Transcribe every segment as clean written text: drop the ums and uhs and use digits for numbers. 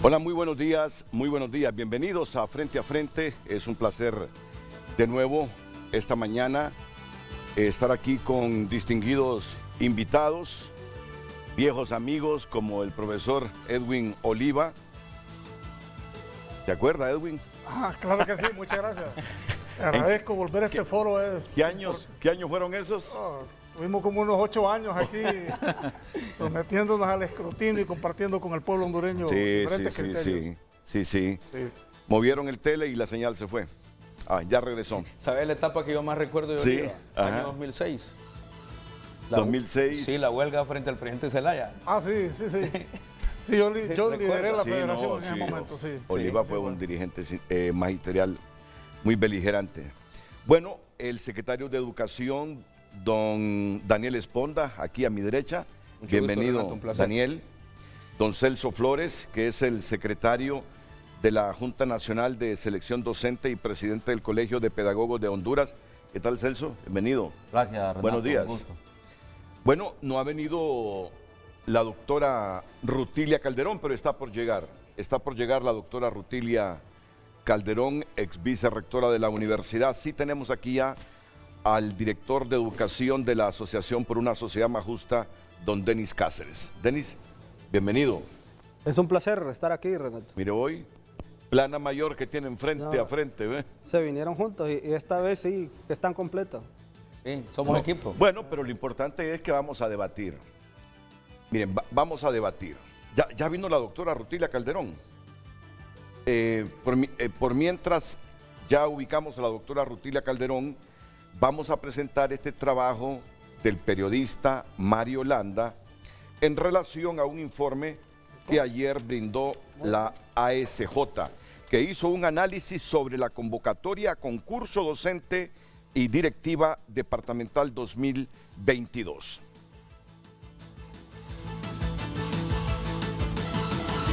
Hola, muy buenos días, bienvenidos a Frente. Es un placer de nuevo esta mañana estar aquí con distinguidos invitados, viejos amigos como el profesor Edwin Oliva. ¿Te acuerdas, Edwin? Claro que sí, muchas gracias. Agradezco volver a este foro. ¿Qué años fueron esos? Tuvimos como unos 8 años aquí sometiéndonos al escrutinio y compartiendo con el pueblo hondureño diferentes criterios. Sí. Movieron el tele y la señal se fue. Ya regresó. ¿Sabes la etapa que yo más recuerdo de Oliva? Año 2006. 2006. Sí, la huelga frente al presidente Zelaya. Sí. Sí, yo lideré la federación en ese momento, sí. Oliva fue un dirigente magisterial muy beligerante. Bueno, el secretario de Educación, don Daniel Esponda, aquí a mi derecha. Mucho Bienvenido, gusto, Renato, un placer. Daniel. Don Celso Flores, que es el secretario de la Junta Nacional de Selección Docente y presidente del Colegio de Pedagogos de Honduras. ¿Qué tal, Celso? Bienvenido. Gracias, Renato. Buenos días. Un gusto. Bueno, no ha venido la doctora Rutilia Calderón, pero está por llegar. Está por llegar la doctora Rutilia Calderón, ex vicerrectora de la universidad. Sí tenemos aquí ya al director de educación de la Asociación por una Sociedad Más Justa, don Denis Cáceres. Denis, bienvenido. Es un placer estar aquí, Renato. Mire, hoy, plana mayor que tienen frente a frente, ¿ve? Se vinieron juntos y esta vez sí, están completos. Sí, somos equipo. Bueno, pero lo importante es que vamos a debatir. Miren, vamos a debatir. Ya vino la doctora Rutilia Calderón. Por mientras ya ubicamos a la doctora Rutilia Calderón, vamos a presentar este trabajo del periodista Mario Landa en relación a un informe que ayer brindó la ASJ, que hizo un análisis sobre la convocatoria a concurso docente y directiva departamental 2022.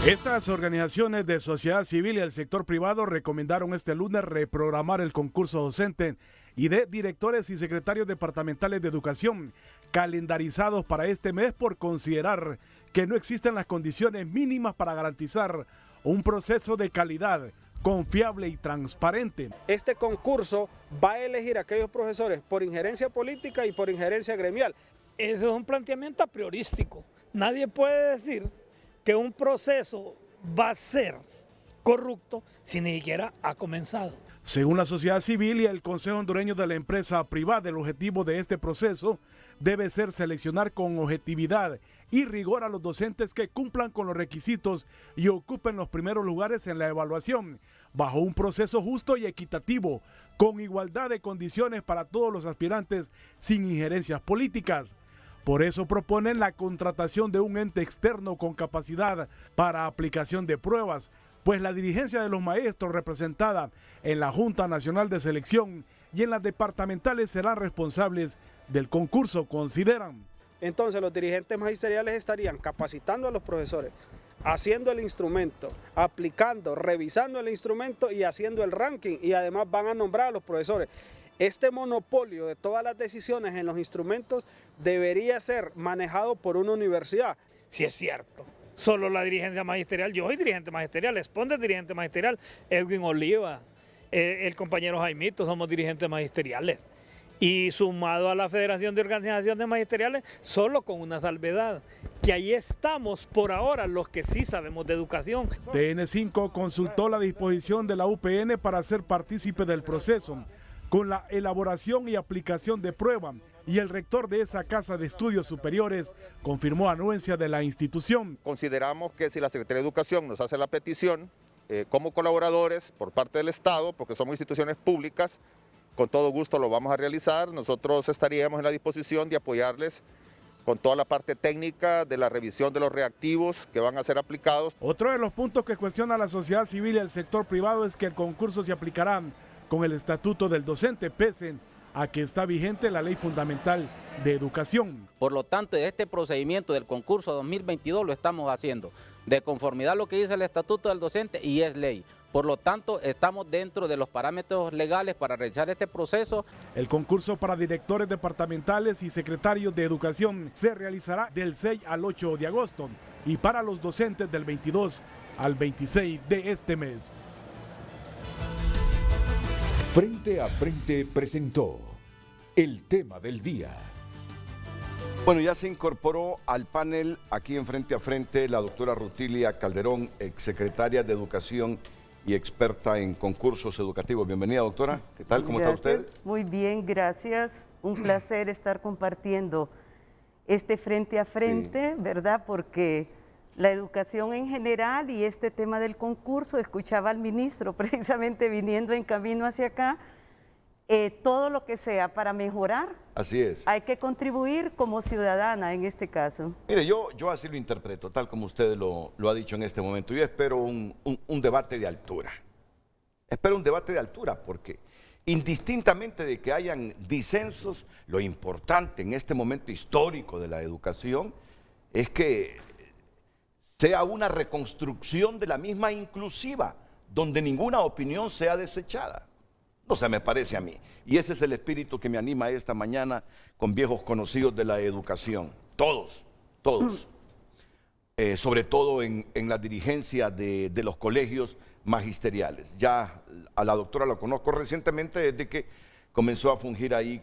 Estas organizaciones de sociedad civil y el sector privado recomendaron este lunes reprogramar el concurso docente y de directores y secretarios departamentales de educación calendarizados para este mes por considerar que no existen las condiciones mínimas para garantizar un proceso de calidad confiable y transparente. Este concurso va a elegir a aquellos profesores por injerencia política y por injerencia gremial. Ese es un planteamiento a priorístico. Nadie puede decir que un proceso va a ser corrupto si ni siquiera ha comenzado. Según la sociedad civil y el Consejo Hondureño de la Empresa Privada, el objetivo de este proceso debe ser seleccionar con objetividad y rigor a los docentes que cumplan con los requisitos y ocupen los primeros lugares en la evaluación, bajo un proceso justo y equitativo, con igualdad de condiciones para todos los aspirantes sin injerencias políticas. Por eso proponen la contratación de un ente externo con capacidad para aplicación de pruebas, pues la dirigencia de los maestros representada en la Junta Nacional de Selección y en las departamentales serán responsables del concurso, consideran. Entonces los dirigentes magisteriales estarían capacitando a los profesores, haciendo el instrumento, aplicando, revisando el instrumento y haciendo el ranking, y además van a nombrar a los profesores. Este monopolio de todas las decisiones en los instrumentos debería ser manejado por una universidad. Si es cierto, solo la dirigencia magisterial, yo soy dirigente magisterial, Esponda es dirigente magisterial, Edwin Oliva, el compañero Jaimito, somos dirigentes magisteriales. Y sumado a la Federación de Organizaciones Magisteriales, solo con una salvedad, que ahí estamos por ahora los que sí sabemos de educación. TN5 consultó la disposición de la UPN para ser partícipe del proceso, con la elaboración y aplicación de prueba, y el rector de esa casa de estudios superiores confirmó anuencia de la institución. Consideramos que si la Secretaría de Educación nos hace la petición como colaboradores por parte del Estado, porque somos instituciones públicas, con todo gusto lo vamos a realizar. Nosotros estaríamos en la disposición de apoyarles con toda la parte técnica de la revisión de los reactivos que van a ser aplicados. Otro de los puntos que cuestiona la sociedad civil y el sector privado es que el concurso se aplicará con el estatuto del docente, pese a que está vigente la Ley Fundamental de Educación. Por lo tanto, este procedimiento del concurso 2022 lo estamos haciendo de conformidad a lo que dice el estatuto del docente y es ley. Por lo tanto, estamos dentro de los parámetros legales para realizar este proceso. El concurso para directores departamentales y secretarios de educación se realizará del 6 al 8 de agosto y para los docentes del 22 al 26 de este mes. Frente a Frente presentó el tema del día. Bueno, ya se incorporó al panel aquí en Frente a Frente la doctora Rutilia Calderón, exsecretaria de Educación y experta en concursos educativos. Bienvenida, doctora. ¿Qué tal? ¿Cómo está usted? Muy bien, gracias. Un placer estar compartiendo este Frente a Frente, sí, ¿verdad? Porque la educación en general y este tema del concurso, escuchaba al ministro precisamente viniendo en camino hacia acá, todo lo que sea para mejorar. Así es. Hay que contribuir como ciudadana en este caso. Mire, yo así lo interpreto, tal como usted lo ha dicho en este momento. Yo espero un debate de altura. Espero un debate de altura porque indistintamente de que hayan disensos, lo importante en este momento histórico de la educación es que sea una reconstrucción de la misma inclusiva, donde ninguna opinión sea desechada. No se me parece a mí. Y ese es el espíritu que me anima esta mañana con viejos conocidos de la educación. Todos. Sobre todo en la dirigencia de los colegios magisteriales. Ya a la doctora la conozco recientemente desde que comenzó a fungir ahí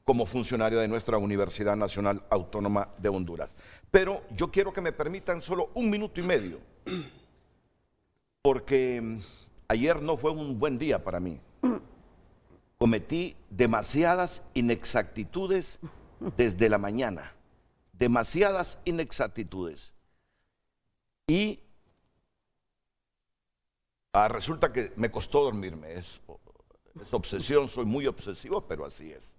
como funcionaria de nuestra Universidad Nacional Autónoma de Honduras. Pero yo quiero que me permitan solo 1 minuto y medio, porque ayer no fue un buen día para mí. Cometí demasiadas inexactitudes desde la mañana, demasiadas inexactitudes. Y resulta que me costó dormirme, es obsesión, soy muy obsesivo, pero así es.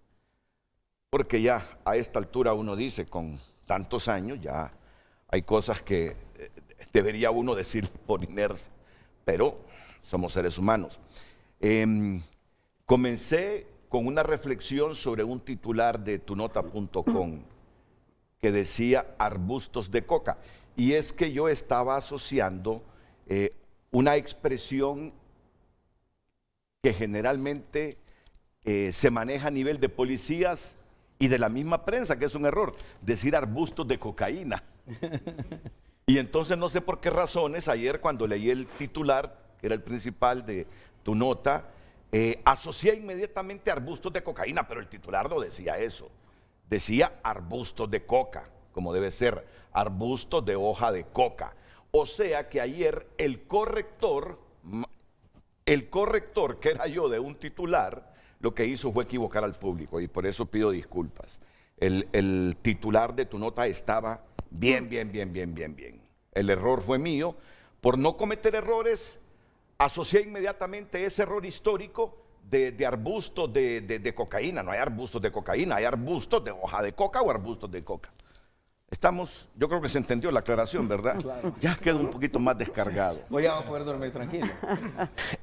Porque ya a esta altura uno dice, con tantos años, ya hay cosas que debería uno decir por inercia, pero somos seres humanos. Comencé con una reflexión sobre un titular de tunota.com que decía arbustos de coca. Y es que yo estaba asociando una expresión que generalmente se maneja a nivel de policías y de la misma prensa, que es un error, decir arbustos de cocaína. Y entonces no sé por qué razones, ayer cuando leí el titular, que era el principal de tu nota, asocié inmediatamente arbustos de cocaína, pero el titular no decía eso. Decía arbustos de coca, como debe ser, arbustos de hoja de coca. O sea que ayer el corrector que era yo de un titular, lo que hizo fue equivocar al público y por eso pido disculpas. El titular de tu nota estaba bien. El error fue mío. Por no cometer errores, asocié inmediatamente ese error histórico de arbustos de cocaína. No hay arbustos de cocaína, hay arbustos de hoja de coca o arbustos de coca. Yo creo que se entendió la aclaración, ¿verdad? Claro. Ya quedó un poquito más descargado. Voy a poder dormir tranquilo.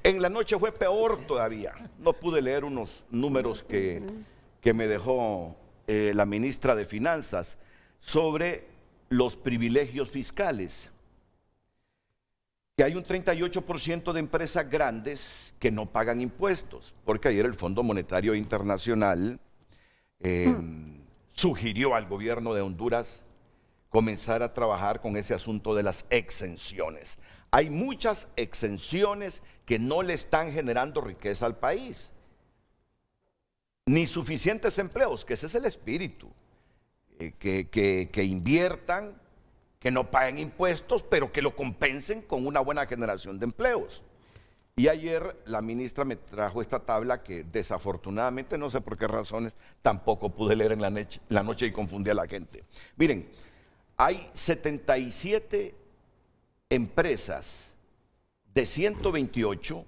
En la noche fue peor todavía. No pude leer unos números que me dejó la ministra de Finanzas sobre los privilegios fiscales. Que hay un 38% de empresas grandes que no pagan impuestos, porque ayer el Fondo Monetario Internacional sugirió al gobierno de Honduras comenzar a trabajar con ese asunto de las exenciones. Hay muchas exenciones que no le están generando riqueza al país, ni suficientes empleos, que ese es el espíritu, que inviertan, que no paguen impuestos, pero que lo compensen con una buena generación de empleos. Y ayer la ministra me trajo esta tabla que desafortunadamente, no sé por qué razones, tampoco pude leer en la noche y confundí a la gente. Miren, hay 77 empresas de 128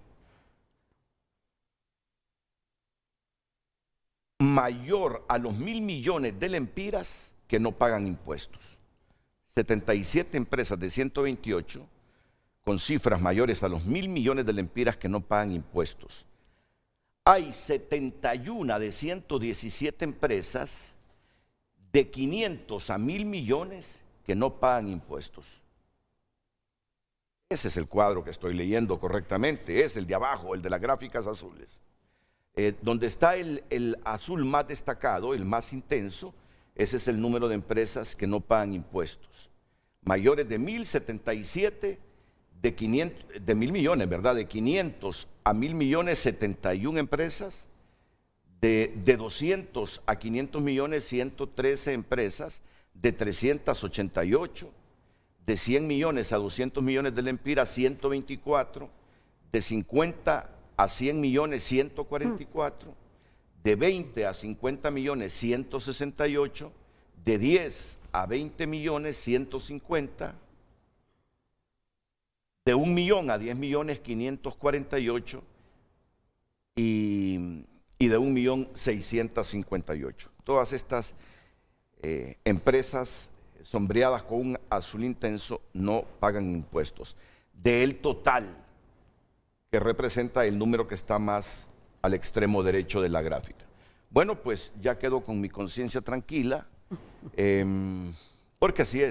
mayor a los 1.000 millones de lempiras que no pagan impuestos. 77 empresas de 128 con cifras mayores a los 1.000 millones de lempiras que no pagan impuestos. Hay 71 de 117 empresas de 500 a 1.000 millones que no pagan impuestos. Ese es el cuadro que estoy leyendo correctamente, es el de abajo, el de las gráficas azules. Donde está el azul más destacado, el más intenso, ese es el número de empresas que no pagan impuestos. Mayores de 1.077, de 1.000 millones, ¿verdad? De 500 a 1.000 millones, 71 empresas. De 200 a 500 millones, 113 empresas. De 388. De 100 millones a 200 millones del Empira, 124. De 50 a 100 millones, 144. De 20 a 50 millones, 168. De 10 a 20 millones, 150. De 1 millón a 10 millones, 548. Y de 1 millón, 658. Todas estas empresas sombreadas con un azul intenso no pagan impuestos. Del total, que representa el número que está más al extremo derecho de la gráfica. Bueno, pues ya quedo con mi conciencia tranquila, porque así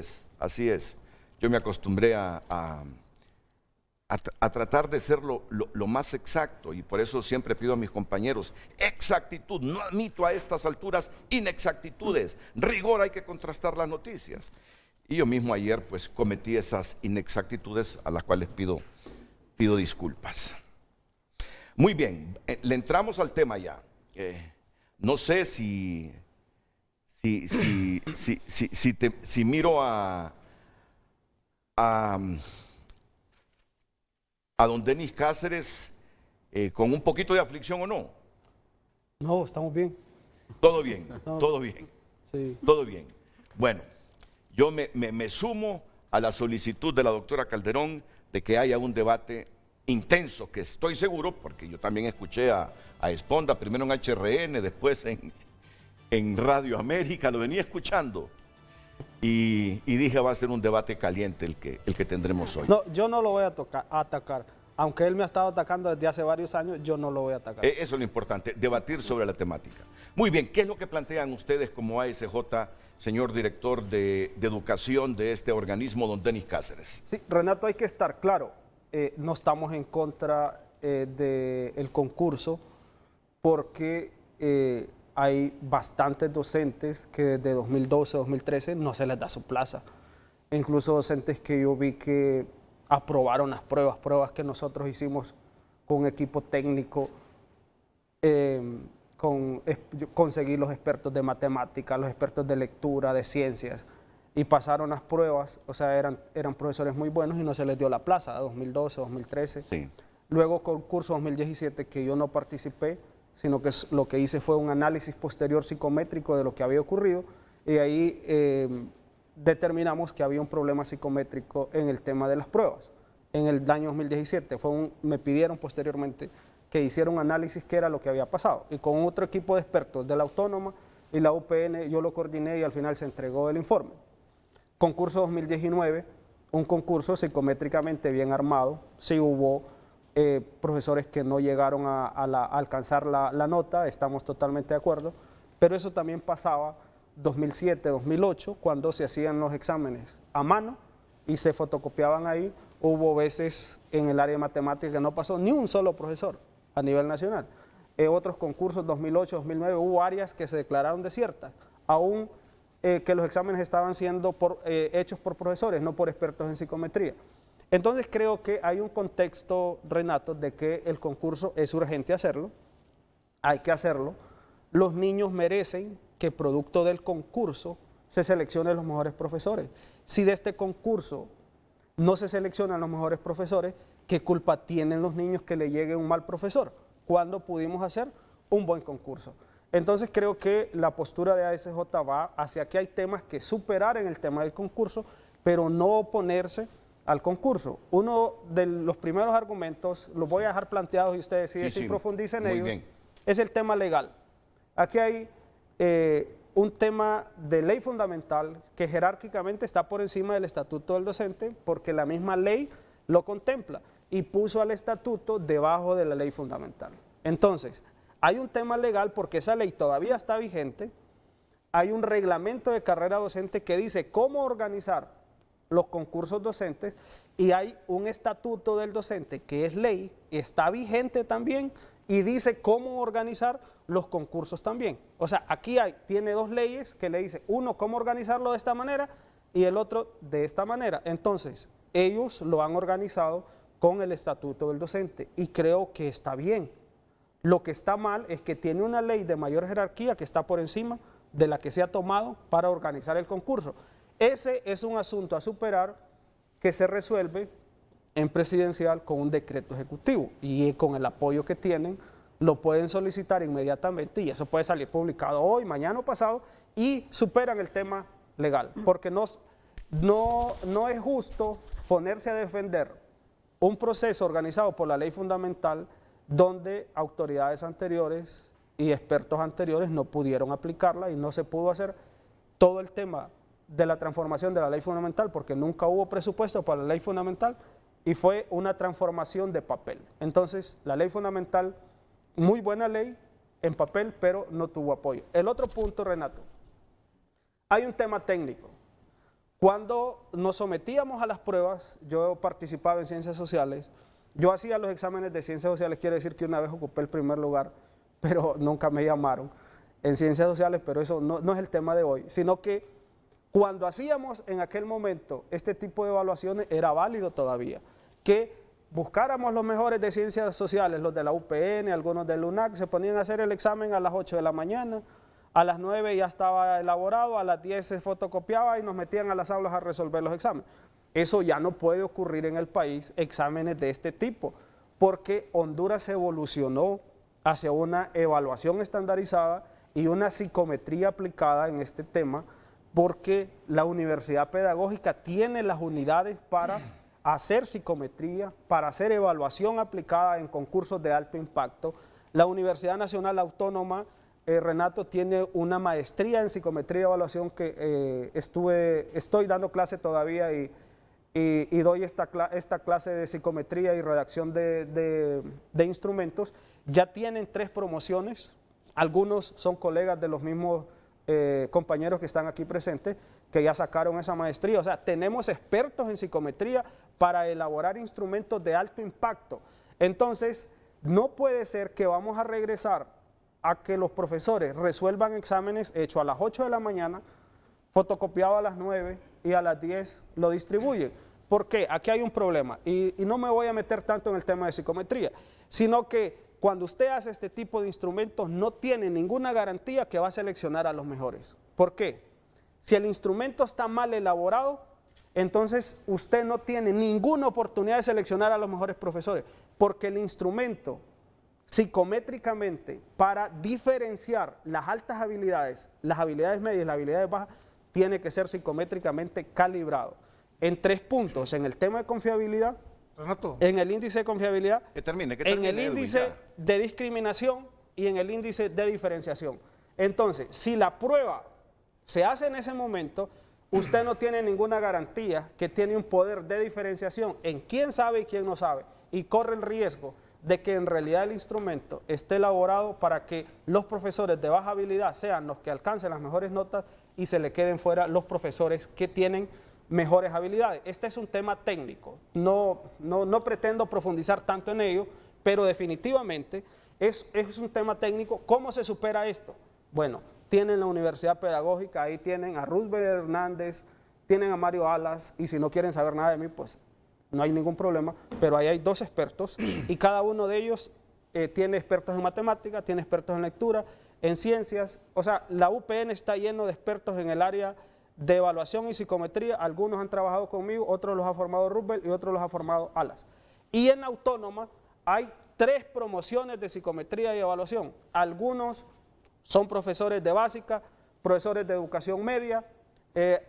es. Yo me acostumbré a tratar de ser lo más exacto, y por eso siempre pido a mis compañeros exactitud. No admito a estas alturas inexactitudes. Rigor, hay que contrastar las noticias. Y yo mismo ayer pues cometí esas inexactitudes a las cuales pido disculpas. Muy bien, le entramos al tema ya. No sé si miro a don Denis Cáceres con un poquito de aflicción o no. No, estamos bien. Todo bien, todo bien. Sí. Todo bien. Bueno, yo me sumo a la solicitud de la doctora Calderón de que haya un debate intenso, que estoy seguro, porque yo también escuché a Esponda, primero en HRN, después en Radio América, lo venía escuchando. Y dije, va a ser un debate caliente el que tendremos hoy. No, yo no lo voy a atacar. Aunque él me ha estado atacando desde hace varios años, yo no lo voy a atacar. Eso es lo importante, debatir sobre la temática. Muy bien, ¿qué es lo que plantean ustedes como ASJ, señor director de educación de este organismo, don Denis Cáceres? Sí, Renato, hay que estar claro. No estamos en contra del concurso porque hay bastantes docentes que desde 2012, 2013 no se les da su plaza. Incluso docentes que yo vi que aprobaron las pruebas que nosotros hicimos con un equipo técnico, conseguir los expertos de matemáticas, los expertos de lectura, de ciencias, y pasaron las pruebas. O sea, eran profesores muy buenos y no se les dio la plaza, 2012, 2013. Sí. Luego concurso 2017, que yo no participé, sino que lo que hice fue un análisis posterior psicométrico de lo que había ocurrido, y ahí determinamos que había un problema psicométrico en el tema de las pruebas. En el año 2017 me pidieron posteriormente que hiciera un análisis qué era lo que había pasado, y con otro equipo de expertos de la Autónoma y la UPN yo lo coordiné y al final se entregó el informe. Concurso 2019, un concurso psicométricamente bien armado. Sí hubo profesores que no llegaron a alcanzar la nota, estamos totalmente de acuerdo, pero eso también pasaba 2007, 2008, cuando se hacían los exámenes a mano y se fotocopiaban ahí. Hubo veces en el área de matemáticas que no pasó ni un solo profesor a nivel nacional. Otros concursos, 2008, 2009, hubo áreas que se declararon desiertas, aún que los exámenes estaban siendo hechos por profesores, no por expertos en psicometría. Entonces creo que hay un contexto, Renato, de que el concurso es urgente hacerlo, hay que hacerlo. Los niños merecen que producto del concurso se seleccionen los mejores profesores. Si de este concurso no se seleccionan los mejores profesores, ¿qué culpa tienen los niños que le llegue un mal profesor? ¿Cuándo pudimos hacer un buen concurso? Entonces creo que la postura de ASJ va hacia que hay temas que superar en el tema del concurso, pero no oponerse al concurso. Uno de los primeros argumentos, los voy a dejar planteados y usted decide si profundiza en ellos, es el tema legal. Aquí hay un tema de ley fundamental que jerárquicamente está por encima del estatuto del docente, porque la misma ley lo contempla y puso al estatuto debajo de la ley fundamental. Entonces, hay un tema legal porque esa ley todavía está vigente, hay un reglamento de carrera docente que dice cómo organizar los concursos docentes y hay un estatuto del docente que es ley, está vigente también y dice cómo organizar los concursos también. O sea, aquí tiene dos leyes que le dice, uno, cómo organizarlo de esta manera y el otro de esta manera. Entonces, ellos lo han organizado con el estatuto del docente y creo que está bien. Lo que está mal es que tiene una ley de mayor jerarquía que está por encima de la que se ha tomado para organizar el concurso. Ese es un asunto a superar que se resuelve en presidencial con un decreto ejecutivo y con el apoyo que tienen lo pueden solicitar inmediatamente y eso puede salir publicado hoy, mañana o pasado y superan el tema legal, porque no es justo ponerse a defender un proceso organizado por la ley fundamental donde autoridades anteriores y expertos anteriores no pudieron aplicarla y no se pudo hacer todo el tema de la transformación de la ley fundamental porque nunca hubo presupuesto para la ley fundamental y fue una transformación de papel. Entonces, la ley fundamental, muy buena ley en papel, pero no tuvo apoyo. El otro punto, Renato, hay un tema técnico. Cuando nos sometíamos a las pruebas, yo participaba en ciencias sociales, yo hacía los exámenes de ciencias sociales, quiere decir que una vez ocupé el primer lugar, pero nunca me llamaron en ciencias sociales, pero eso no es el tema de hoy, sino que cuando hacíamos en aquel momento este tipo de evaluaciones era válido todavía, que buscáramos los mejores de ciencias sociales, los de la UPN, algunos del UNAC, se ponían a hacer el examen a las 8 de la mañana, a las 9 ya estaba elaborado, a las 10 se fotocopiaba y nos metían a las aulas a resolver los exámenes. Eso ya no puede ocurrir en el país, exámenes de este tipo, porque Honduras evolucionó hacia una evaluación estandarizada y una psicometría aplicada en este tema, porque la universidad pedagógica tiene las unidades para hacer psicometría, para hacer evaluación aplicada en concursos de alto impacto. La Universidad Nacional Autónoma, Renato, tiene una maestría en psicometría y evaluación que estoy dando clase todavía y doy esta clase de psicometría y redacción de instrumentos. Ya tienen 3 promociones, algunos son colegas de los mismos compañeros que están aquí presentes, que ya sacaron esa maestría. O sea, tenemos expertos en psicometría para elaborar instrumentos de alto impacto. Entonces, no puede ser que vamos a regresar a que los profesores resuelvan exámenes hechos a las 8 de la mañana, fotocopiado a las 9 y a las 10 lo distribuyen. ¿Por qué? Aquí hay un problema y no me voy a meter tanto en el tema de psicometría, sino que cuando usted hace este tipo de instrumentos no tiene ninguna garantía que va a seleccionar a los mejores. ¿Por qué? Si el instrumento está mal elaborado, entonces usted no tiene ninguna oportunidad de seleccionar a los mejores profesores, porque el instrumento psicométricamente para diferenciar las altas habilidades, las habilidades medias y las habilidades bajas, tiene que ser psicométricamente calibrado. En 3 puntos, en el tema de confiabilidad, Renato, en el índice de confiabilidad, en el Edwin, índice ya. de discriminación y en el índice de diferenciación. Entonces, si la prueba se hace en ese momento, usted no tiene ninguna garantía que tiene un poder de diferenciación en quién sabe y quién no sabe, y corre el riesgo de que en realidad el instrumento esté elaborado para que los profesores de baja habilidad sean los que alcancen las mejores notas y se le queden fuera los profesores que tienen mejores habilidades. Este es un tema técnico, no pretendo profundizar tanto en ello, pero definitivamente es un tema técnico. ¿Cómo se supera esto? Bueno, tienen la Universidad Pedagógica, ahí tienen a Roosevelt Hernández, tienen a Mario Alas, y si no quieren saber nada de mí, pues no hay ningún problema, pero ahí hay 2 expertos y cada uno de ellos tiene expertos en matemáticas, tiene expertos en lectura, en ciencias. O sea, la UPN está lleno de expertos en el área de evaluación y psicometría. Algunos han trabajado conmigo, otros los ha formado Roosevelt y otros los ha formado Alas. Y en Autónoma hay 3 promociones de psicometría y evaluación. Algunos son profesores de básica, profesores de educación media,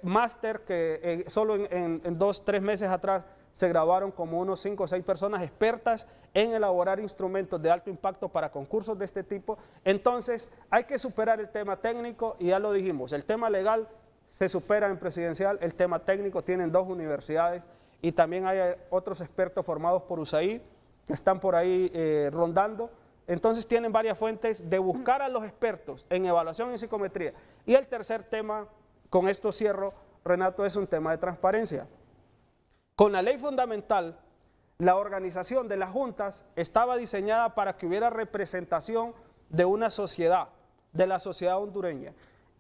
máster, que solo en 2-3 meses atrás se graduaron como unos 5 o 6 personas expertas en elaborar instrumentos de alto impacto para concursos de este tipo. Entonces, hay que superar el tema técnico y ya lo dijimos, el tema legal se supera en presidencial, el tema técnico tienen 2 universidades y también hay otros expertos formados por USAID que están por ahí rondando. Entonces tienen varias fuentes de buscar a los expertos en evaluación y psicometría. Y el tercer tema, con esto cierro, Renato, es un tema de transparencia. Con la ley fundamental, la organización de las juntas estaba diseñada para que hubiera representación de una sociedad, de la sociedad hondureña.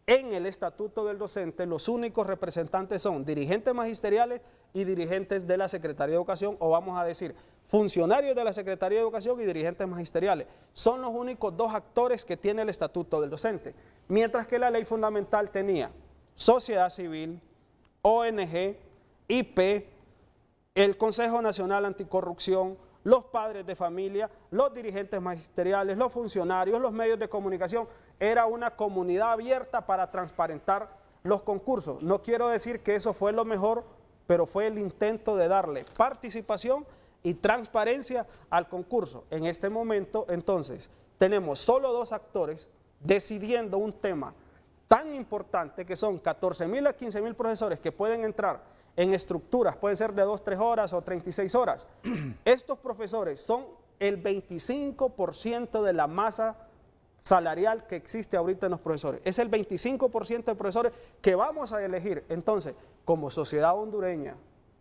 En el estatuto del docente, los únicos representantes son dirigentes magisteriales y dirigentes de la Secretaría de Educación, o vamos a decir, funcionarios de la Secretaría de Educación y dirigentes magisteriales. Son los únicos dos actores que tiene el estatuto del docente, mientras que la ley fundamental tenía sociedad civil, ONG, IP, el Consejo Nacional Anticorrupción, los padres de familia, los dirigentes magisteriales, los funcionarios, los medios de comunicación. Era una comunidad abierta para transparentar los concursos. No quiero decir que eso fue lo mejor, pero fue el intento de darle participación y transparencia al concurso. En este momento, entonces, tenemos solo dos actores decidiendo un tema tan importante que son 14.000 a 15.000 profesores que pueden entrar en estructuras, pueden ser de 2, 3 horas o 36 horas. Estos profesores son el 25% de la masa salarial que existe ahorita en los profesores. Es el 25% de profesores que vamos a elegir. Entonces, como sociedad hondureña,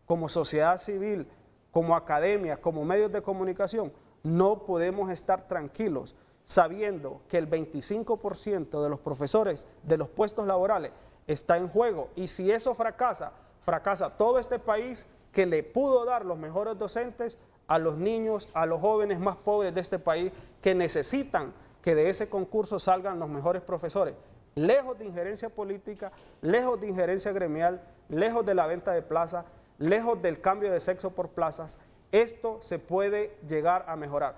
como sociedad civil, como academia, como medios de comunicación, no podemos estar tranquilos sabiendo que el 25% de los profesores de los puestos laborales está en juego. Y si eso fracasa, fracasa todo este país que le pudo dar los mejores docentes a los niños, a los jóvenes más pobres de este país que necesitan que de ese concurso salgan los mejores profesores, lejos de injerencia política, lejos de injerencia gremial, lejos de la venta de plaza, lejos del cambio de sexo por plazas. Esto se puede llegar a mejorar.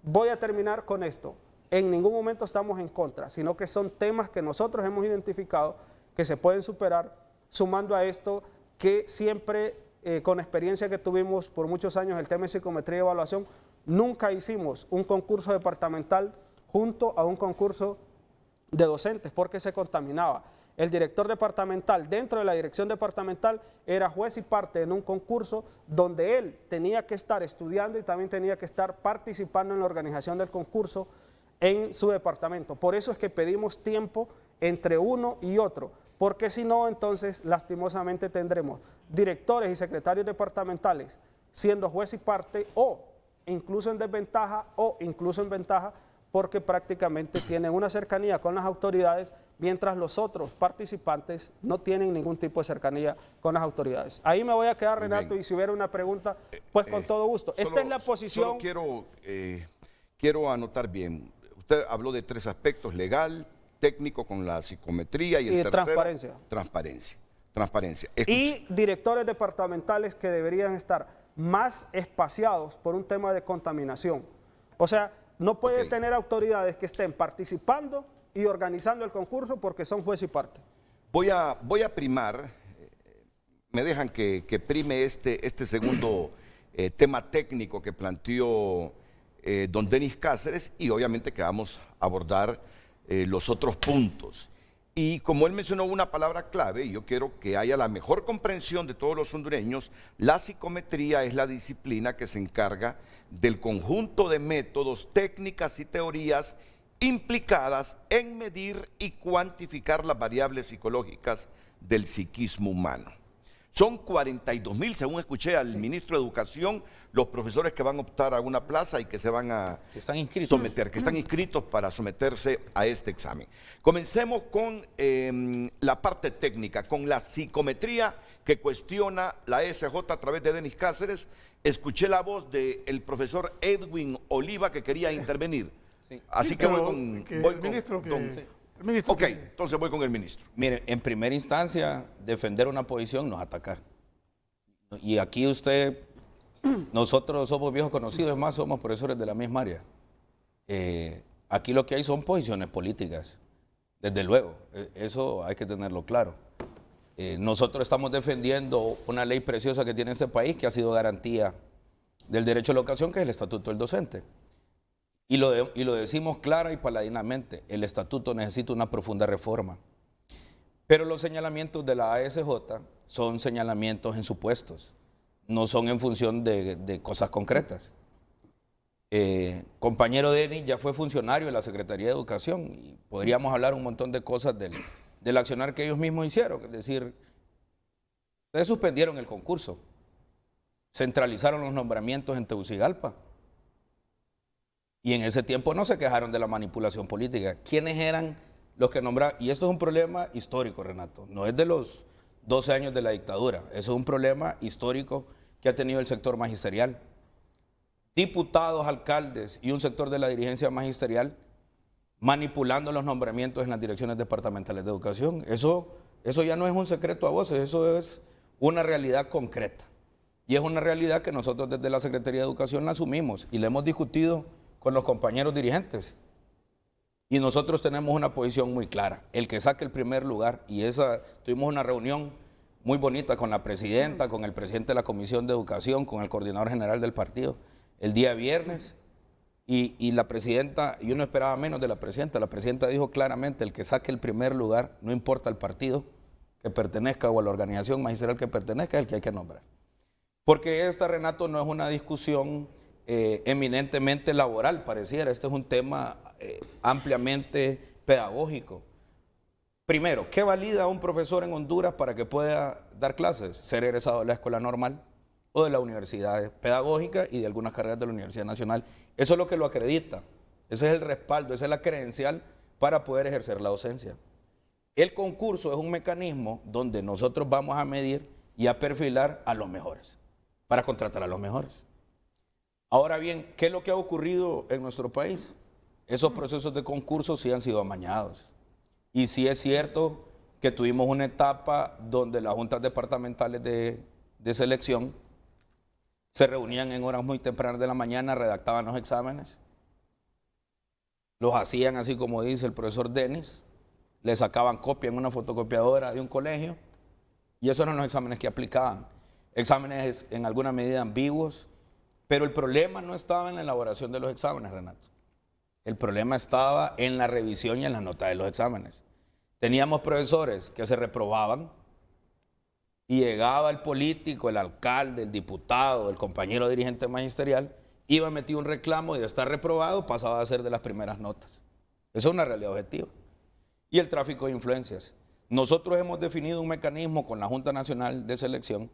Voy a terminar con esto. En ningún momento estamos en contra, sino que son temas que nosotros hemos identificado que se pueden superar, sumando a esto que siempre, con experiencia que tuvimos por muchos años, el tema de psicometría y evaluación, nunca hicimos un concurso departamental junto a un concurso de docentes porque se contaminaba. El director departamental dentro de la dirección departamental era juez y parte en un concurso donde él tenía que estar estudiando y también tenía que estar participando en la organización del concurso en su departamento. Por eso es que pedimos tiempo entre uno y otro, porque si no, entonces lastimosamente tendremos directores y secretarios departamentales siendo juez y parte o incluso en desventaja o incluso en ventaja, porque prácticamente tienen una cercanía con las autoridades, mientras los otros participantes no tienen ningún tipo de cercanía con las autoridades. Ahí me voy a quedar, Renato, y si hubiera una pregunta, pues con todo gusto. Esta es la posición. Solo quiero anotar bien. Usted habló de 3 aspectos: legal, técnico con la psicometría y el tercero, transparencia. Y directores departamentales que deberían estar más espaciados por un tema de contaminación. O sea, no puede tener autoridades que estén participando y organizando el concurso porque son juez y parte. Voy a primar, me dejan que prime este segundo tema técnico que planteó don Denis Cáceres, y obviamente que vamos a abordar los otros puntos. Y como él mencionó una palabra clave, y yo quiero que haya la mejor comprensión de todos los hondureños, la psicometría es la disciplina que se encarga del conjunto de métodos, técnicas y teorías implicadas en medir y cuantificar las variables psicológicas del psiquismo humano. Son 42.000, según escuché al ministro de Educación, los profesores que van a optar a una plaza y que se van a someter, que están inscritos para someterse a este examen. Comencemos con la parte técnica, con la psicometría que cuestiona la ESJ a través de Denis Cáceres. Escuché la voz del profesor Edwin Oliva que quería intervenir. Sí. Así que voy con el ministro. Entonces voy con el ministro. Mire, en primera instancia, defender una posición no es atacar. Y aquí nosotros somos viejos conocidos, es más, somos profesores de la misma área. Aquí lo que hay son posiciones políticas, desde luego, eso hay que tenerlo claro. Nosotros estamos defendiendo una ley preciosa que tiene este país, que ha sido garantía del derecho a la educación, que es el Estatuto del Docente. Y lo decimos clara y paladinamente, el estatuto necesita una profunda reforma. Pero los señalamientos de la ASJ son señalamientos en supuestos, no son en función de cosas concretas. Compañero Denis ya fue funcionario de la Secretaría de Educación y podríamos hablar un montón de cosas del accionar que ellos mismos hicieron. Es decir, ustedes suspendieron el concurso. centralizaron los nombramientos en Tegucigalpa. Y en ese tiempo no se quejaron de la manipulación política. ¿Quiénes eran los que nombraban? Y esto es un problema histórico, Renato. No es de los 12 años de la dictadura. Eso es un problema histórico que ha tenido el sector magisterial. Diputados, alcaldes y un sector de la dirigencia magisterial manipulando los nombramientos en las direcciones departamentales de educación. Eso ya no es un secreto a voces, eso es una realidad concreta. Y es una realidad que nosotros desde la Secretaría de Educación la asumimos y la hemos discutido con los compañeros dirigentes. Y nosotros tenemos una posición muy clara. El que saque el primer lugar, y tuvimos una reunión muy bonita con la presidenta, con el presidente de la Comisión de Educación, con el coordinador general del partido, el día viernes. Y la presidenta, yo no esperaba menos de la presidenta dijo claramente, el que saque el primer lugar, no importa el partido que pertenezca o a la organización magisterial que pertenezca, es el que hay que nombrar. Porque esta, Renato, no es una discusión eminentemente laboral, pareciera, este es un tema ampliamente pedagógico. Primero, ¿qué valida a un profesor en Honduras para que pueda dar clases? Ser egresado de la escuela normal o de la universidad pedagógica y de algunas carreras de la Universidad Nacional. Eso es lo que lo acredita, ese es el respaldo, esa es la credencial para poder ejercer la docencia. El concurso es un mecanismo donde nosotros vamos a medir y a perfilar a los mejores, para contratar a los mejores. Ahora bien, ¿qué es lo que ha ocurrido en nuestro país? Esos procesos de concurso sí han sido amañados. Y sí es cierto que tuvimos una etapa donde las juntas departamentales de selección se reunían en horas muy tempranas de la mañana, redactaban los exámenes, los hacían así como dice el profesor Denis, le sacaban copia en una fotocopiadora de un colegio y esos eran los exámenes que aplicaban. Exámenes en alguna medida ambiguos, pero el problema no estaba en la elaboración de los exámenes, Renato. El problema estaba en la revisión y en la nota de los exámenes. Teníamos profesores que se reprobaban y llegaba el político, el alcalde, el diputado, el compañero dirigente magisterial, iba a meter un reclamo y de estar reprobado pasaba a ser de las primeras notas. Esa es una realidad objetiva. Y el tráfico de influencias. Nosotros hemos definido un mecanismo con la Junta Nacional de Selección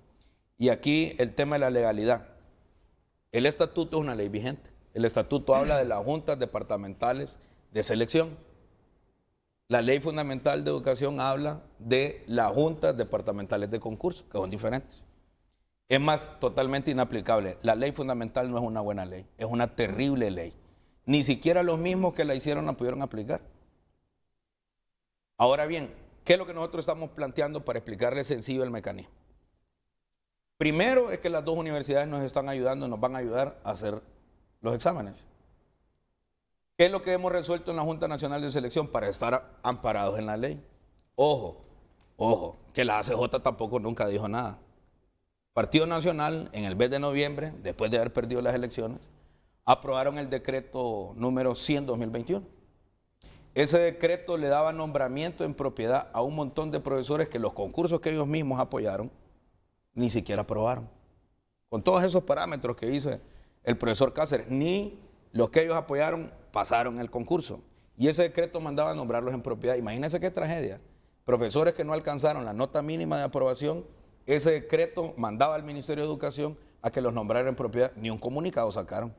y aquí el tema de la legalidad. El estatuto es una ley vigente. El estatuto habla de las juntas departamentales de selección. La ley fundamental de educación habla de las juntas departamentales de concurso, que son diferentes. Es más, totalmente inaplicable. La ley fundamental no es una buena ley, es una terrible ley. Ni siquiera los mismos que la hicieron la pudieron aplicar. Ahora bien, ¿qué es lo que nosotros estamos planteando para explicarle sencillo el mecanismo? Primero es que las dos universidades nos están ayudando, nos van a ayudar a hacer los exámenes. ¿Qué es lo que hemos resuelto en la Junta Nacional de Selección para estar amparados en la ley? Ojo, que la ACJ tampoco nunca dijo nada. Partido Nacional, en el mes de noviembre, después de haber perdido las elecciones, aprobaron el decreto número 100/2021. Ese decreto le daba nombramiento en propiedad a un montón de profesores que los concursos que ellos mismos apoyaron ni siquiera aprobaron. Con todos esos parámetros que dice el profesor Cáceres, ni los que ellos apoyaron pasaron el concurso. Y ese decreto mandaba a nombrarlos en propiedad. Imagínense qué tragedia. Profesores que no alcanzaron la nota mínima de aprobación, ese decreto mandaba al Ministerio de Educación a que los nombrara en propiedad. Ni un comunicado sacaron,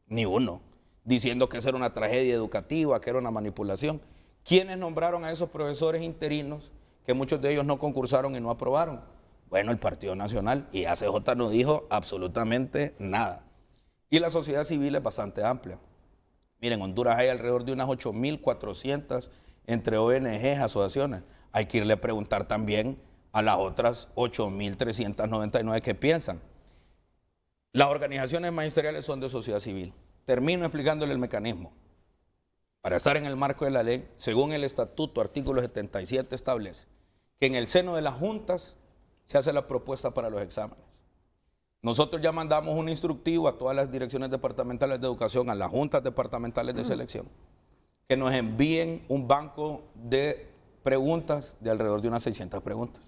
ni uno, diciendo que esa era una tragedia educativa, que era una manipulación. ¿Quiénes nombraron a esos profesores interinos que muchos de ellos no concursaron y no aprobaron? Bueno, el Partido Nacional, y ACJ no dijo absolutamente nada. Y la sociedad civil es bastante amplia. Miren, en Honduras hay alrededor de unas 8.400 entre ONGs, asociaciones. Hay que irle a preguntar también a las otras 8.399 que piensan. Las organizaciones magisteriales son de sociedad civil. Termino explicándole el mecanismo. Para estar en el marco de la ley, según el estatuto, artículo 77 establece que en el seno de las juntas se hace la propuesta para los exámenes. Nosotros ya mandamos un instructivo a todas las direcciones departamentales de educación, a las juntas departamentales de selección, que nos envíen un banco de preguntas de alrededor de unas 600 preguntas.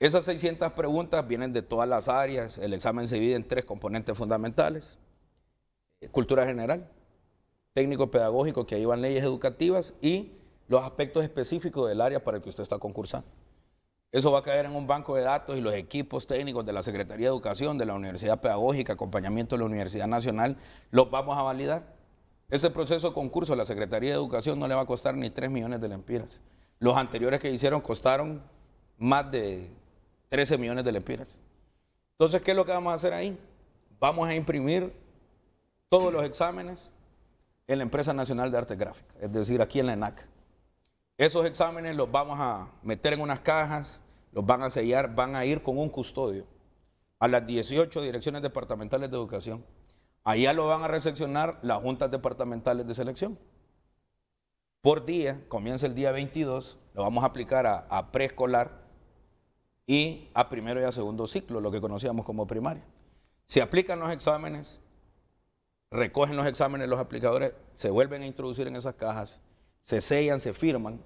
Esas 600 preguntas vienen de todas las áreas. El examen se divide en 3 componentes fundamentales: cultura general, técnico pedagógico, que ahí van leyes educativas, y los aspectos específicos del área para el que usted está concursando. Eso va a caer en un banco de datos y los equipos técnicos de la Secretaría de Educación, de la Universidad Pedagógica, acompañamiento de la Universidad Nacional, los vamos a validar. Ese proceso de concurso a la Secretaría de Educación no le va a costar ni 3 millones de lempiras. Los anteriores que hicieron costaron más de 13 millones de lempiras. Entonces, ¿qué es lo que vamos a hacer ahí? Vamos a imprimir todos los exámenes en la Empresa Nacional de Artes Gráficas, es decir, aquí en la ENAC. Esos exámenes los vamos a meter en unas cajas, los van a sellar, van a ir con un custodio a las 18 direcciones departamentales de educación. Allá lo van a recepcionar las juntas departamentales de selección. Por día, comienza el día 22, lo vamos a aplicar a preescolar y a primero y a segundo ciclo, lo que conocíamos como primaria. Se aplican los exámenes, recogen los exámenes los aplicadores, se vuelven a introducir en esas cajas, se sellan, se firman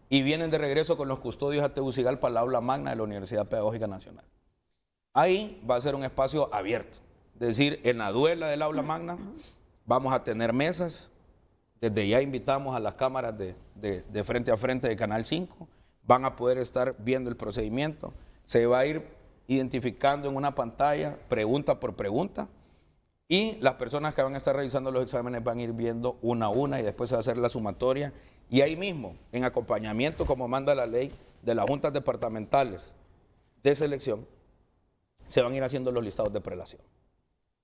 y vienen de regreso con los custodios a Tegucigalpa, al aula magna de la Universidad Pedagógica Nacional. Ahí va a ser un espacio abierto, es decir, en la duela del aula magna vamos a tener mesas, desde ya invitamos a las cámaras de frente a frente de Canal 5, van a poder estar viendo el procedimiento, se va a ir identificando en una pantalla pregunta por pregunta y las personas que van a estar revisando los exámenes van a ir viendo una a una y después se va a hacer la sumatoria y ahí mismo, en acompañamiento como manda la ley de las juntas departamentales de selección, se van a ir haciendo los listados de prelación.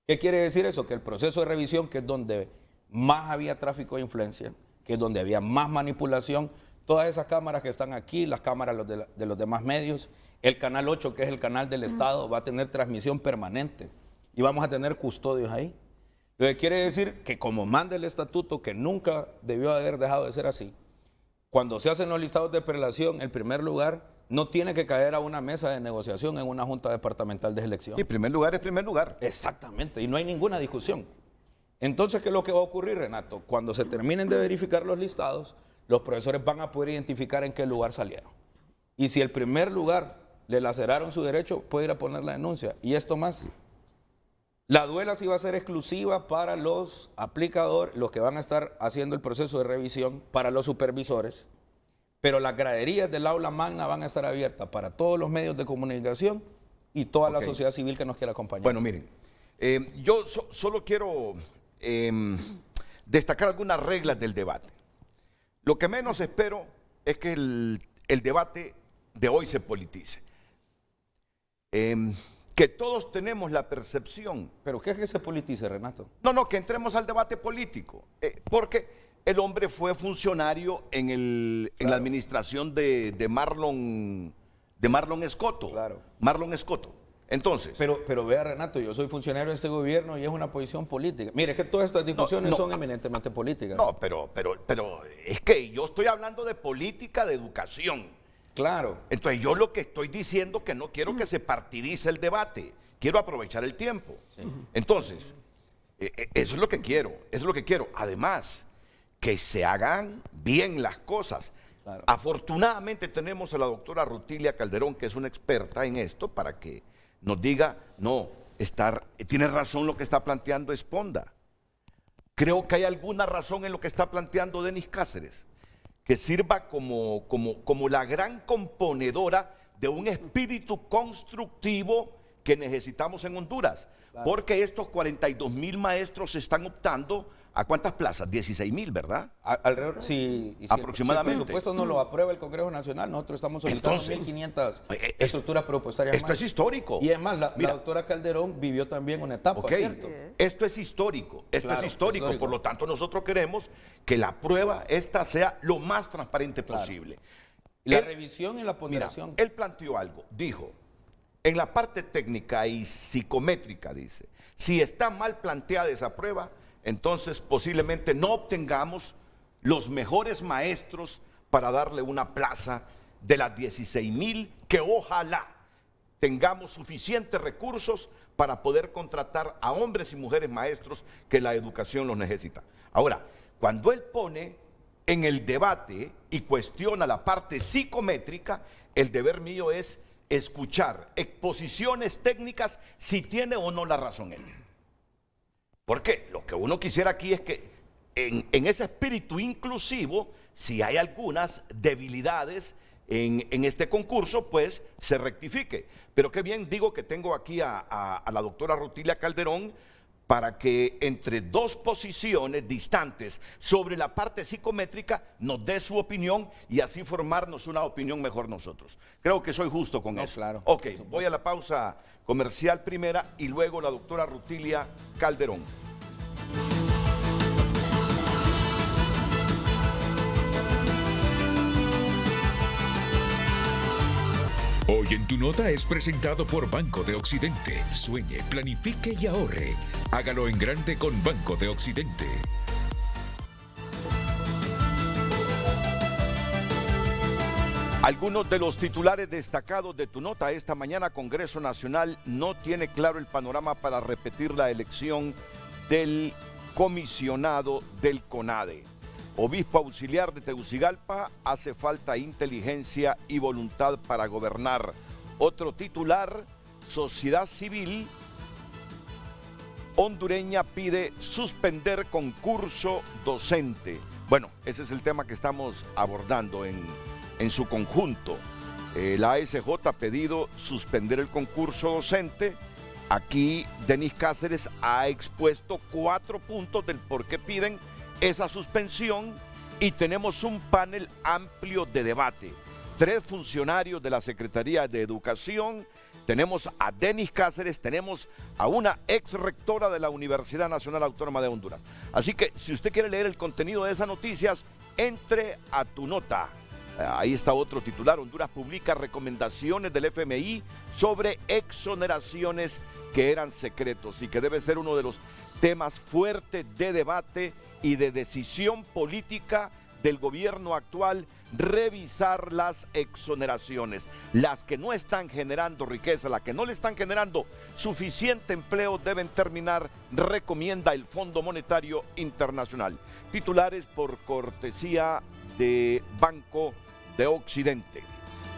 ¿Qué quiere decir eso? Que el proceso de revisión, que es donde más había tráfico de influencia, que es donde había más manipulación, todas esas cámaras que están aquí, las cámaras de los demás medios, el Canal 8, que es el canal del Estado, va a tener transmisión permanente y vamos a tener custodios ahí. Lo que quiere decir que como manda el estatuto, que nunca debió haber dejado de ser así, cuando se hacen los listados de prelación, el primer lugar no tiene que caer a una mesa de negociación en una junta departamental de selección. Sí, primer lugar es primer lugar. Exactamente, y no hay ninguna discusión. Entonces, ¿qué es lo que va a ocurrir, Renato? Cuando se terminen de verificar los listados, los profesores van a poder identificar en qué lugar salieron. Y si el primer lugar le laceraron su derecho, puede ir a poner la denuncia. Y esto más, la duela sí va a ser exclusiva para los aplicadores, los que van a estar haciendo el proceso de revisión, para los supervisores, pero las graderías del aula magna van a estar abiertas para todos los medios de comunicación y toda la sociedad civil que nos quiera acompañar. Bueno, miren, yo solo quiero destacar algunas reglas del debate. Lo que menos espero es que el debate de hoy se politice. Que todos tenemos la percepción. ¿Pero qué es que se politice, Renato? No, que entremos al debate político. Porque el hombre fue funcionario en la administración de Marlon Escoto. Claro. Marlon Escoto. Entonces. Pero vea, Renato, yo soy funcionario de este gobierno y es una posición política. Mire, que todas estas discusiones son eminentemente políticas. No, pero es que yo estoy hablando de política de educación. Claro. Entonces yo lo que estoy diciendo que no quiero que se partidice el debate. Quiero aprovechar el tiempo. Sí. Entonces, eso es lo que quiero. Además, que se hagan bien las cosas. Claro. Afortunadamente tenemos a la doctora Rutilia Calderón, que es una experta en esto, para que nos diga, no, tiene razón lo que está planteando Esponda. Creo que hay alguna razón en lo que está planteando Denis Cáceres, que sirva como la gran componedora de un espíritu constructivo que necesitamos en Honduras. Claro. Porque estos 42,000 maestros están optando ¿a cuántas plazas? 16,000, ¿verdad? Alrededor, sí. Aproximadamente. Si el presupuesto no lo aprueba el Congreso Nacional, nosotros estamos solicitando 1.500 estructuras presupuestarias esto más. Es histórico. Y además, la doctora Calderón vivió también una etapa, ¿cierto? Esto es histórico. Esto es histórico. Por lo tanto, nosotros queremos que la prueba esta sea lo más transparente posible. La revisión y la ponderación. Mira, él planteó algo. Dijo, en la parte técnica y psicométrica, dice, si está mal planteada esa prueba, entonces posiblemente no obtengamos los mejores maestros para darle una plaza de las 16,000, que ojalá tengamos suficientes recursos para poder contratar a hombres y mujeres maestros que la educación los necesita. Ahora, cuando él pone en el debate y cuestiona la parte psicométrica, el deber mío es escuchar exposiciones técnicas si tiene o no la razón él. Porque lo que uno quisiera aquí es que en ese espíritu inclusivo, si hay algunas debilidades en este concurso, pues se rectifique. Pero qué bien digo que tengo aquí a la doctora Rutilia Calderón para que entre dos posiciones distantes sobre la parte psicométrica nos dé su opinión y así formarnos una opinión mejor nosotros. Creo que soy justo con eso. Claro. Ok, voy a la pausa comercial primera y luego la doctora Rutilia Calderón. Hoy en Tu Nota es presentado por Banco de Occidente. Sueñe, planifique y ahorre. Hágalo en grande con Banco de Occidente. Algunos de los titulares destacados de Tu Nota esta mañana. Congreso Nacional no tiene claro el panorama para repetir la elección del comisionado del CONADE. Obispo auxiliar de Tegucigalpa, hace falta inteligencia y voluntad para gobernar. Otro titular, sociedad civil hondureña pide suspender concurso docente. Bueno, ese es el tema que estamos abordando en su conjunto. La ASJ ha pedido suspender el concurso docente. Aquí Denis Cáceres ha expuesto 4 puntos del por qué piden esa suspensión y tenemos un panel amplio de debate. 3 funcionarios de la Secretaría de Educación, tenemos a Denis Cáceres, tenemos a una ex rectora de la Universidad Nacional Autónoma de Honduras. Así que si usted quiere leer el contenido de esas noticias, entre a Tu Nota. Ahí está otro titular. Honduras publica recomendaciones del FMI sobre exoneraciones que eran secretos y que debe ser uno de los temas fuertes de debate y de decisión política del gobierno actual, revisar las exoneraciones, las que no están generando riqueza, las que no le están generando suficiente empleo deben terminar, recomienda el Fondo Monetario Internacional. Titulares por cortesía de Banco de Occidente.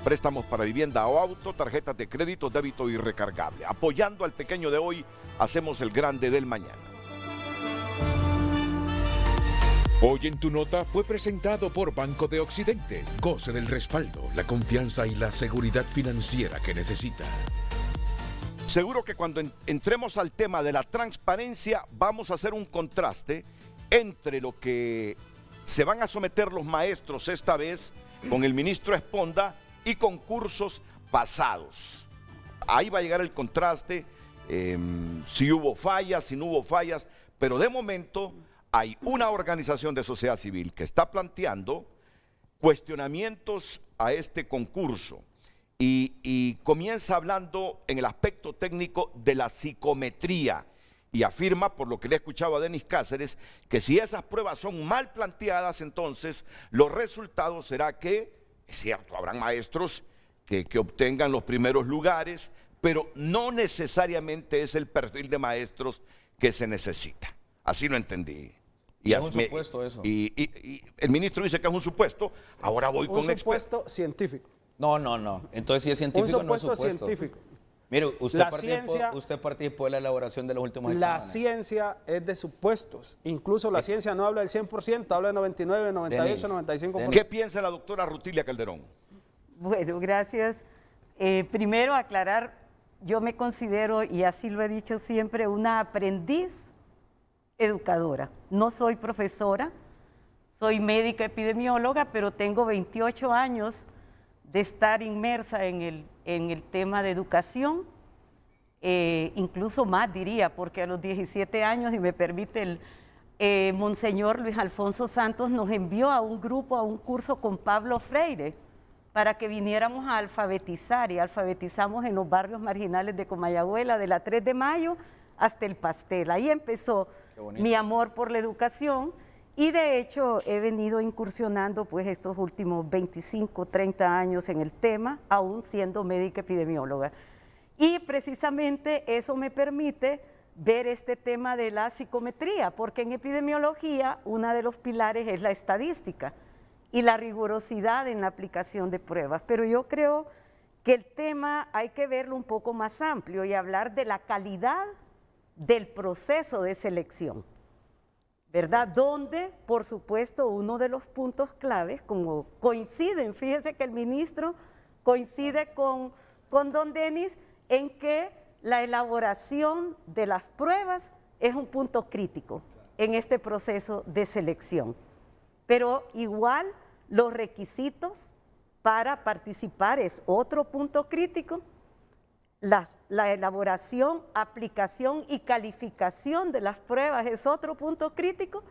Préstamos para vivienda o auto, tarjetas de crédito, débito y recargable. Apoyando al pequeño de hoy, hacemos el grande del mañana. Hoy en Tu Nota fue presentado por Banco de Occidente. Goce del respaldo, la confianza y la seguridad financiera que necesita. Seguro que cuando entremos al tema de la transparencia vamos a hacer un contraste entre lo que se van a someter los maestros esta vez con el ministro Esponda y concursos pasados. Ahí va a llegar el contraste, si hubo fallas, si no hubo fallas, pero de momento hay una organización de sociedad civil que está planteando cuestionamientos a este concurso y comienza hablando en el aspecto técnico de la psicometría y afirma, por lo que le he escuchado a Denis Cáceres, que si esas pruebas son mal planteadas, entonces los resultados será que, es cierto, habrán maestros que obtengan los primeros lugares, pero no necesariamente es el perfil de maestros que se necesita. Así lo entendí. Y es un supuesto eso. Y el ministro dice que es un supuesto, ahora voy con un supuesto científico. No. Entonces si es científico, no es supuesto. Un supuesto científico. Mire, usted participó de la elaboración de los últimos exámenes. La ciencia es de supuestos. Incluso la ciencia no habla del 100%, habla del 99, 98, 95%. ¿Qué piensa la doctora Rutilia Calderón? Bueno, gracias. Primero aclarar, yo me considero, y así lo he dicho siempre, una aprendiz educadora. No soy profesora, soy médica epidemióloga, pero tengo 28 años de estar inmersa en el tema de educación, incluso más diría, porque a los 17 años, y me permite el Monseñor Luis Alfonso Santos nos envió a un grupo, a un curso con Pablo Freire, para que viniéramos a alfabetizar, y alfabetizamos en los barrios marginales de Comayagüela, de la 3 de Mayo hasta el Pastel. Ahí empezó mi amor por la educación, y de hecho he venido incursionando pues estos últimos 25, 30 años en el tema, aún siendo médica epidemióloga. Y precisamente eso me permite ver este tema de la psicometría, porque en epidemiología uno de los pilares es la estadística y la rigurosidad en la aplicación de pruebas. Pero yo creo que el tema hay que verlo un poco más amplio y hablar de la calidad del proceso de selección, ¿verdad? Donde, por supuesto, uno de los puntos claves, como coinciden, fíjese que el ministro coincide con don Denis en que la elaboración de las pruebas es un punto crítico en este proceso de selección. Pero igual los requisitos para participar es otro punto crítico. La elaboración, aplicación y calificación de las pruebas es otro punto crítico.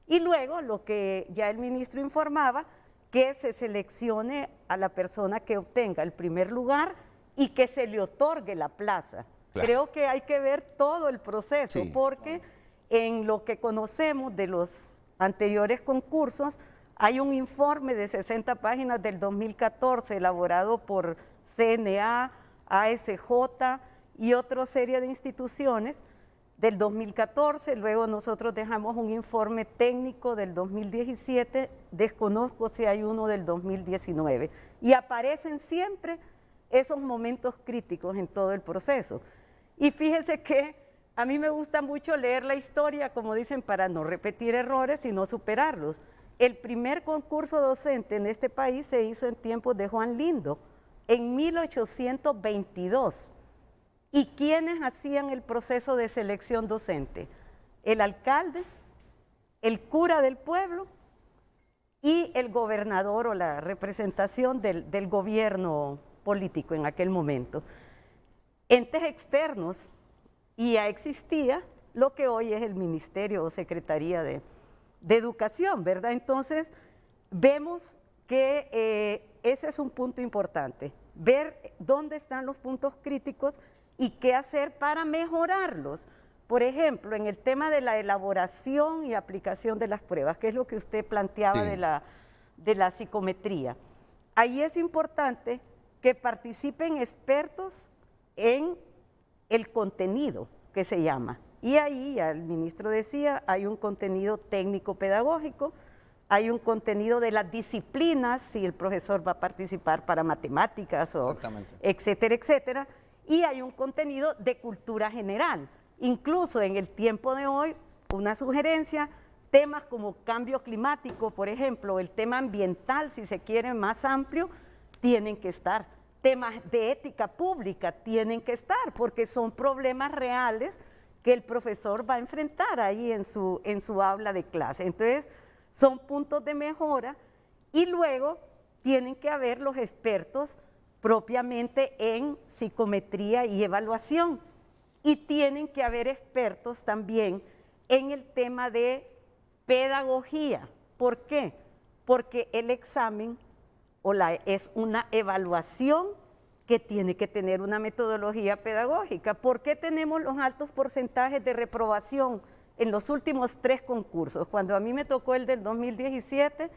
Y luego lo que ya el ministro informaba, que se seleccione a la persona que obtenga el primer lugar y que se le otorgue la plaza. Claro. Creo que hay que ver todo el proceso, sí, porque en lo que conocemos de los anteriores concursos, hay un informe de 60 páginas del 2014 elaborado por CNA, ASJ y otra serie de instituciones del 2014, luego nosotros dejamos un informe técnico del 2017, desconozco si hay uno del 2019, y aparecen siempre esos momentos críticos en todo el proceso. Y fíjense que a mí me gusta mucho leer la historia, como dicen, para no repetir errores, sino superarlos. El primer concurso docente en este país se hizo en tiempos de Juan Lindo, en 1822. ¿Y quiénes hacían el proceso de selección docente? El alcalde, el cura del pueblo y el gobernador o la representación del gobierno político en aquel momento. Entes externos, y ya existía lo que hoy es el Ministerio o Secretaría de Educación, ¿verdad? Entonces, vemos que ese es un punto importante, ver dónde están los puntos críticos y qué hacer para mejorarlos. Por ejemplo, en el tema de la elaboración y aplicación de las pruebas, que es lo que usted planteaba, sí, de la psicometría. Ahí es importante que participen expertos en el contenido que se llama. Y ahí, ya el ministro decía, hay un contenido técnico-pedagógico, hay un contenido de las disciplinas, si el profesor va a participar para matemáticas, o etcétera, etcétera, y hay un contenido de cultura general. Incluso en el tiempo de hoy, una sugerencia, temas como cambio climático, por ejemplo, el tema ambiental, si se quiere más amplio, tienen que estar. Temas de ética pública tienen que estar, porque son problemas reales que el profesor va a enfrentar ahí en su aula de clase. Entonces, son puntos de mejora y luego tienen que haber los expertos propiamente en psicometría y evaluación. Y tienen que haber expertos también en el tema de pedagogía. ¿Por qué? Porque el examen es una evaluación que tiene que tener una metodología pedagógica. ¿Por qué tenemos los altos porcentajes de reprobación en los últimos 3 concursos? Cuando a mí me tocó el del 2017,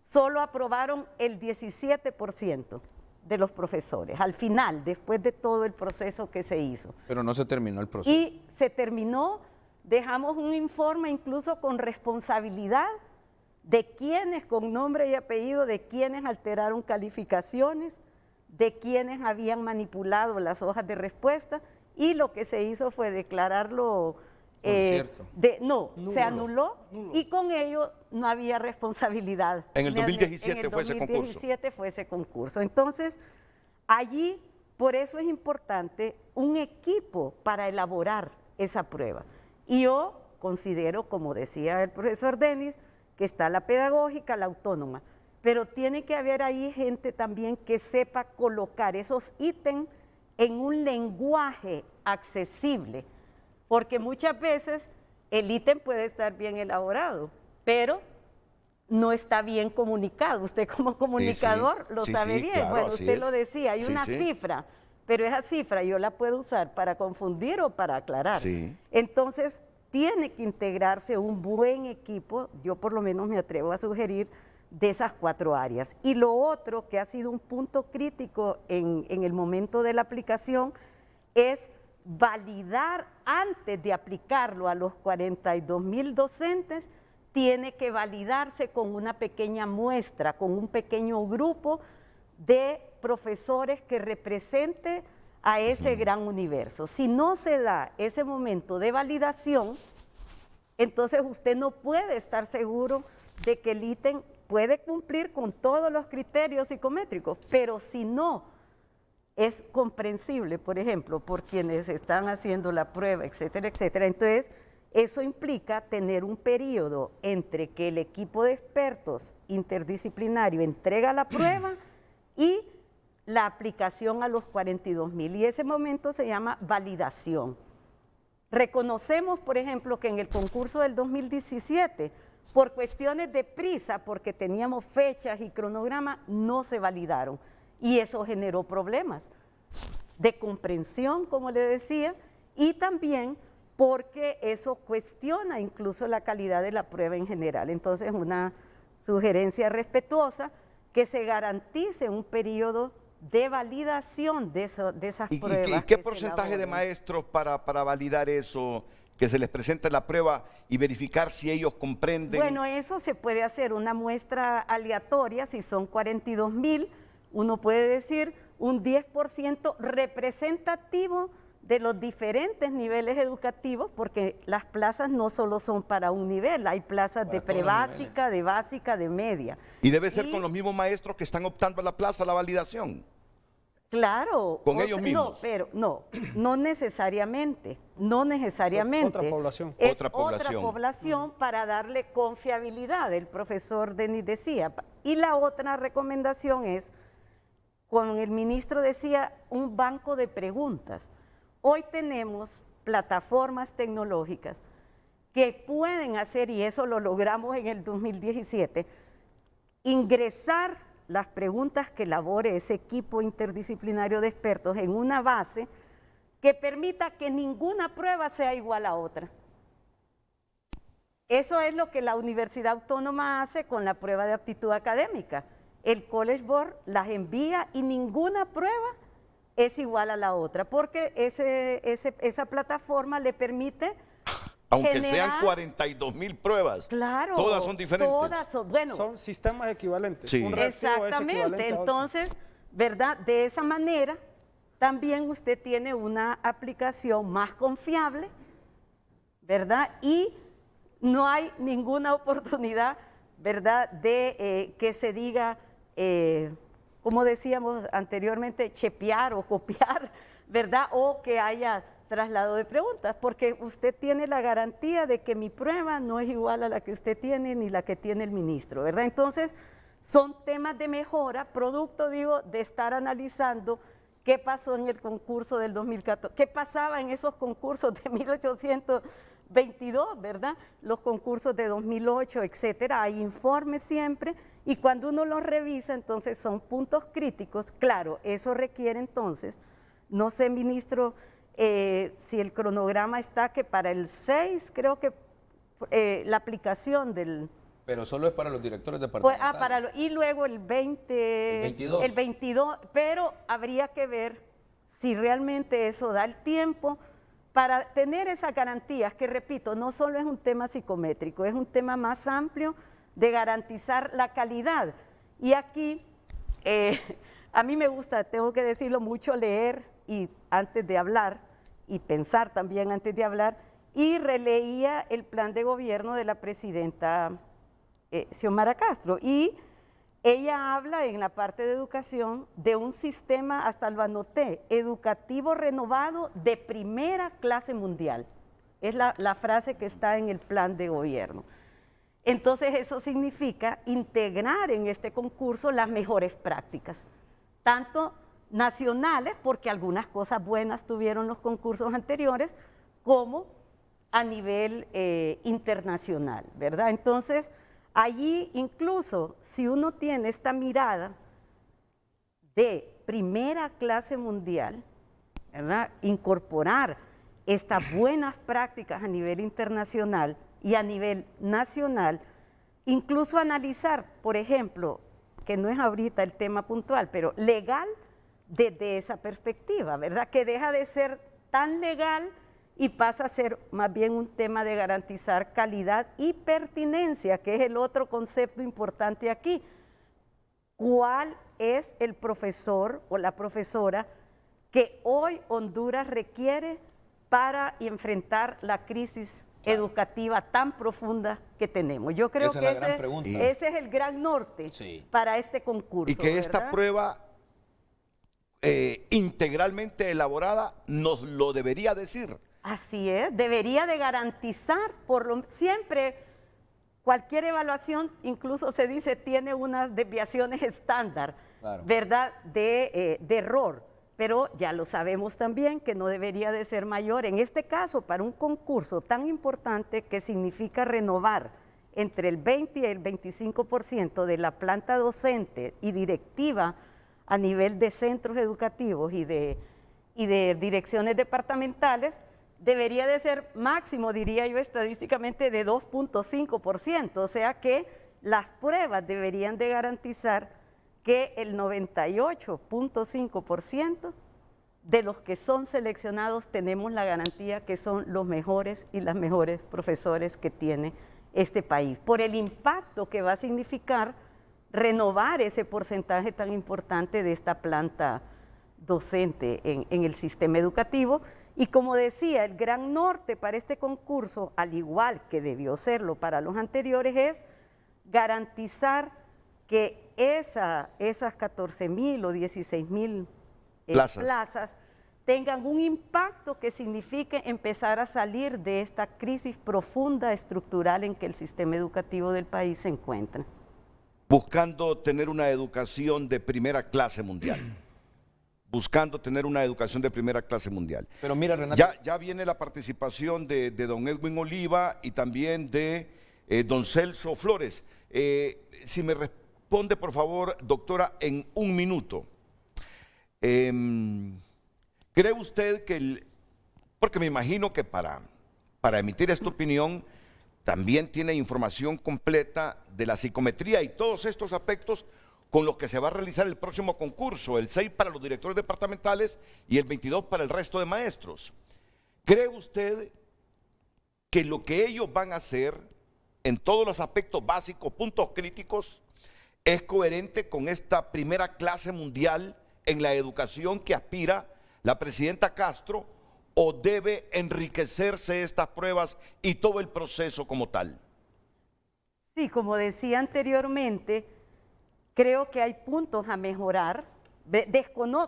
solo aprobaron el 17% de los profesores, al final, después de todo el proceso que se hizo. Pero no se terminó el proceso. Y se terminó, dejamos un informe incluso con responsabilidad de quienes, con nombre y apellido, de quienes alteraron calificaciones, de quienes habían manipulado las hojas de respuesta, y lo que se hizo fue declararlo se anuló, y con ello no había responsabilidad. En el 2017 fue ese concurso. En el 2017 fue ese concurso. Entonces, allí, por eso es importante un equipo para elaborar esa prueba. Y yo considero, como decía el profesor Denis, que está la pedagógica, la autónoma, pero tiene que haber ahí gente también que sepa colocar esos ítems en un lenguaje accesible, porque muchas veces el ítem puede estar bien elaborado, pero no está bien comunicado. Usted como comunicador lo sabe bien. Claro, bueno, usted lo decía, hay una cifra, pero esa cifra yo la puedo usar para confundir o para aclarar. Entonces, tiene que integrarse un buen equipo, yo por lo menos me atrevo a sugerir, de esas 4 áreas. Y lo otro que ha sido un punto crítico en el momento de la aplicación es validar, antes de aplicarlo a los 42,000 docentes, tiene que validarse con una pequeña muestra, con un pequeño grupo de profesores que represente a ese gran universo. Si no se da ese momento de validación, Entonces usted no puede estar seguro de que el ítem puede cumplir con todos los criterios psicométricos, pero si no es comprensible, por ejemplo, por quienes están haciendo la prueba, etcétera, etcétera, entonces eso implica tener un periodo entre que el equipo de expertos interdisciplinario entrega la prueba y la aplicación a los 42.000, y ese momento se llama validación. Reconocemos, por ejemplo, que en el concurso del 2017, por cuestiones de prisa, porque teníamos fechas y cronograma, no se validaron, y eso generó problemas de comprensión, como le decía, y también porque eso cuestiona incluso la calidad de la prueba en general. Entonces, una sugerencia respetuosa, que se garantice un periodo de validación de esas pruebas. ¿Y qué porcentaje de maestros para validar eso, que se les presente la prueba y verificar si ellos comprenden? Bueno, eso se puede hacer una muestra aleatoria, si son 42.000, uno puede decir un 10% representativo de los diferentes niveles educativos, porque las plazas no solo son para un nivel, hay plazas de prebásica, de básica, de media. Y debe ser con los mismos maestros que están optando a la plaza, a la validación. Claro. Con ellos mismos. No, pero no necesariamente, no necesariamente. Otra población. Es Otra población. Para darle confiabilidad, el profesor Denis decía. Y la otra recomendación es, con el ministro decía, un banco de preguntas. Hoy tenemos plataformas tecnológicas que pueden hacer, y eso lo logramos en el 2017, ingresar las preguntas que elabore ese equipo interdisciplinario de expertos en una base que permita que ninguna prueba sea igual a otra. Eso es lo que la Universidad Autónoma hace con la prueba de aptitud académica. El College Board las envía y ninguna prueba es igual a la otra, porque esa plataforma le permite aunque sean 42.000 pruebas, claro, todas son diferentes. Todas son sistemas equivalentes. Sí. Un reactivo es exactamente, equivalente a otro. entonces, ¿verdad? De esa manera, también usted tiene una aplicación más confiable, ¿verdad? Y no hay ninguna oportunidad, ¿verdad?, de que se diga, como decíamos anteriormente, chepear o copiar, ¿verdad? O que haya traslado de preguntas, porque usted tiene la garantía de que mi prueba no es igual a la que usted tiene ni la que tiene el ministro, ¿verdad? Entonces, son temas de mejora, producto, digo, de estar analizando qué pasó en el concurso del 2014, qué pasaba en esos concursos de 1822, ¿verdad? Los concursos de 2008, etcétera. Hay informes siempre, y cuando uno los revisa, entonces son puntos críticos. Claro, eso requiere entonces, no sé, ministro, si el cronograma está que para el 6, creo que la aplicación del... Pero solo es para los directores departamentales. Y luego el 22. El 22, pero habría que ver si realmente eso da el tiempo para tener esas garantías, que repito, no solo es un tema psicométrico, es un tema más amplio de garantizar la calidad. Y aquí, a mí me gusta, tengo que decirlo mucho, leer y antes de hablar, y pensar también antes de hablar, y releía el plan de gobierno de la presidenta Xiomara Castro, y ella habla en la parte de educación de un sistema, hasta lo anoté, educativo renovado de primera clase mundial. Es la frase que está en el plan de gobierno. Entonces eso significa integrar en este concurso las mejores prácticas, tanto nacionales, porque algunas cosas buenas tuvieron los concursos anteriores, como a nivel internacional, ¿verdad? Entonces, allí incluso si uno tiene esta mirada de primera clase mundial, ¿verdad?, incorporar estas buenas prácticas a nivel internacional y a nivel nacional, incluso analizar, por ejemplo, que no es ahorita el tema puntual, pero legal desde esa perspectiva, ¿verdad?, que deja de ser tan legal y pasa a ser más bien un tema de garantizar calidad y pertinencia, que es el otro concepto importante aquí. ¿Cuál es el profesor o la profesora que hoy Honduras requiere para enfrentar la crisis educativa tan profunda que tenemos. Yo creo Esa que es la gran pregunta. ese es el gran norte para este concurso. Y que esta ¿verdad? prueba integralmente elaborada nos lo debería decir. Así es, debería de garantizar, siempre cualquier evaluación, incluso se dice, tiene unas desviaciones estándar, ¿verdad?, de error, pero ya lo sabemos también que no debería de ser mayor. En este caso, para un concurso tan importante que significa renovar entre el 20 y el 25% de la planta docente y directiva a nivel de centros educativos y de direcciones departamentales, debería de ser máximo, diría yo estadísticamente, de 2.5%, o sea que las pruebas deberían de garantizar que el 98.5% de los que son seleccionados tenemos la garantía que son los mejores y las mejores profesores que tiene este país, por el impacto que va a significar renovar ese porcentaje tan importante de esta planta docente en el sistema educativo. Y como decía, el gran norte para este concurso, al igual que debió serlo para los anteriores, es garantizar que esas 14.000 o 16.000 plazas tengan un impacto que signifique empezar a salir de esta crisis profunda estructural en que el sistema educativo del país se encuentra. Buscando tener una educación de primera clase mundial. Buscando tener una educación de primera clase mundial. Pero mira, Renato. Ya viene la participación de don Edwin Oliva y también de don Celso Flores. Si me responde, por favor, doctora, en un minuto. ¿Cree usted que porque me imagino que para emitir esta opinión también tiene información completa de la psicometría y todos estos aspectos con los que se va a realizar el próximo concurso, el 6 para los directores departamentales y el 22 para el resto de maestros? ¿Cree usted que lo que ellos van a hacer en todos los aspectos básicos, puntos críticos, es coherente con esta primera clase mundial en la educación que aspira la presidenta Castro, o debe enriquecerse estas pruebas y todo el proceso como tal? Sí, como decía anteriormente, creo que hay puntos a mejorar.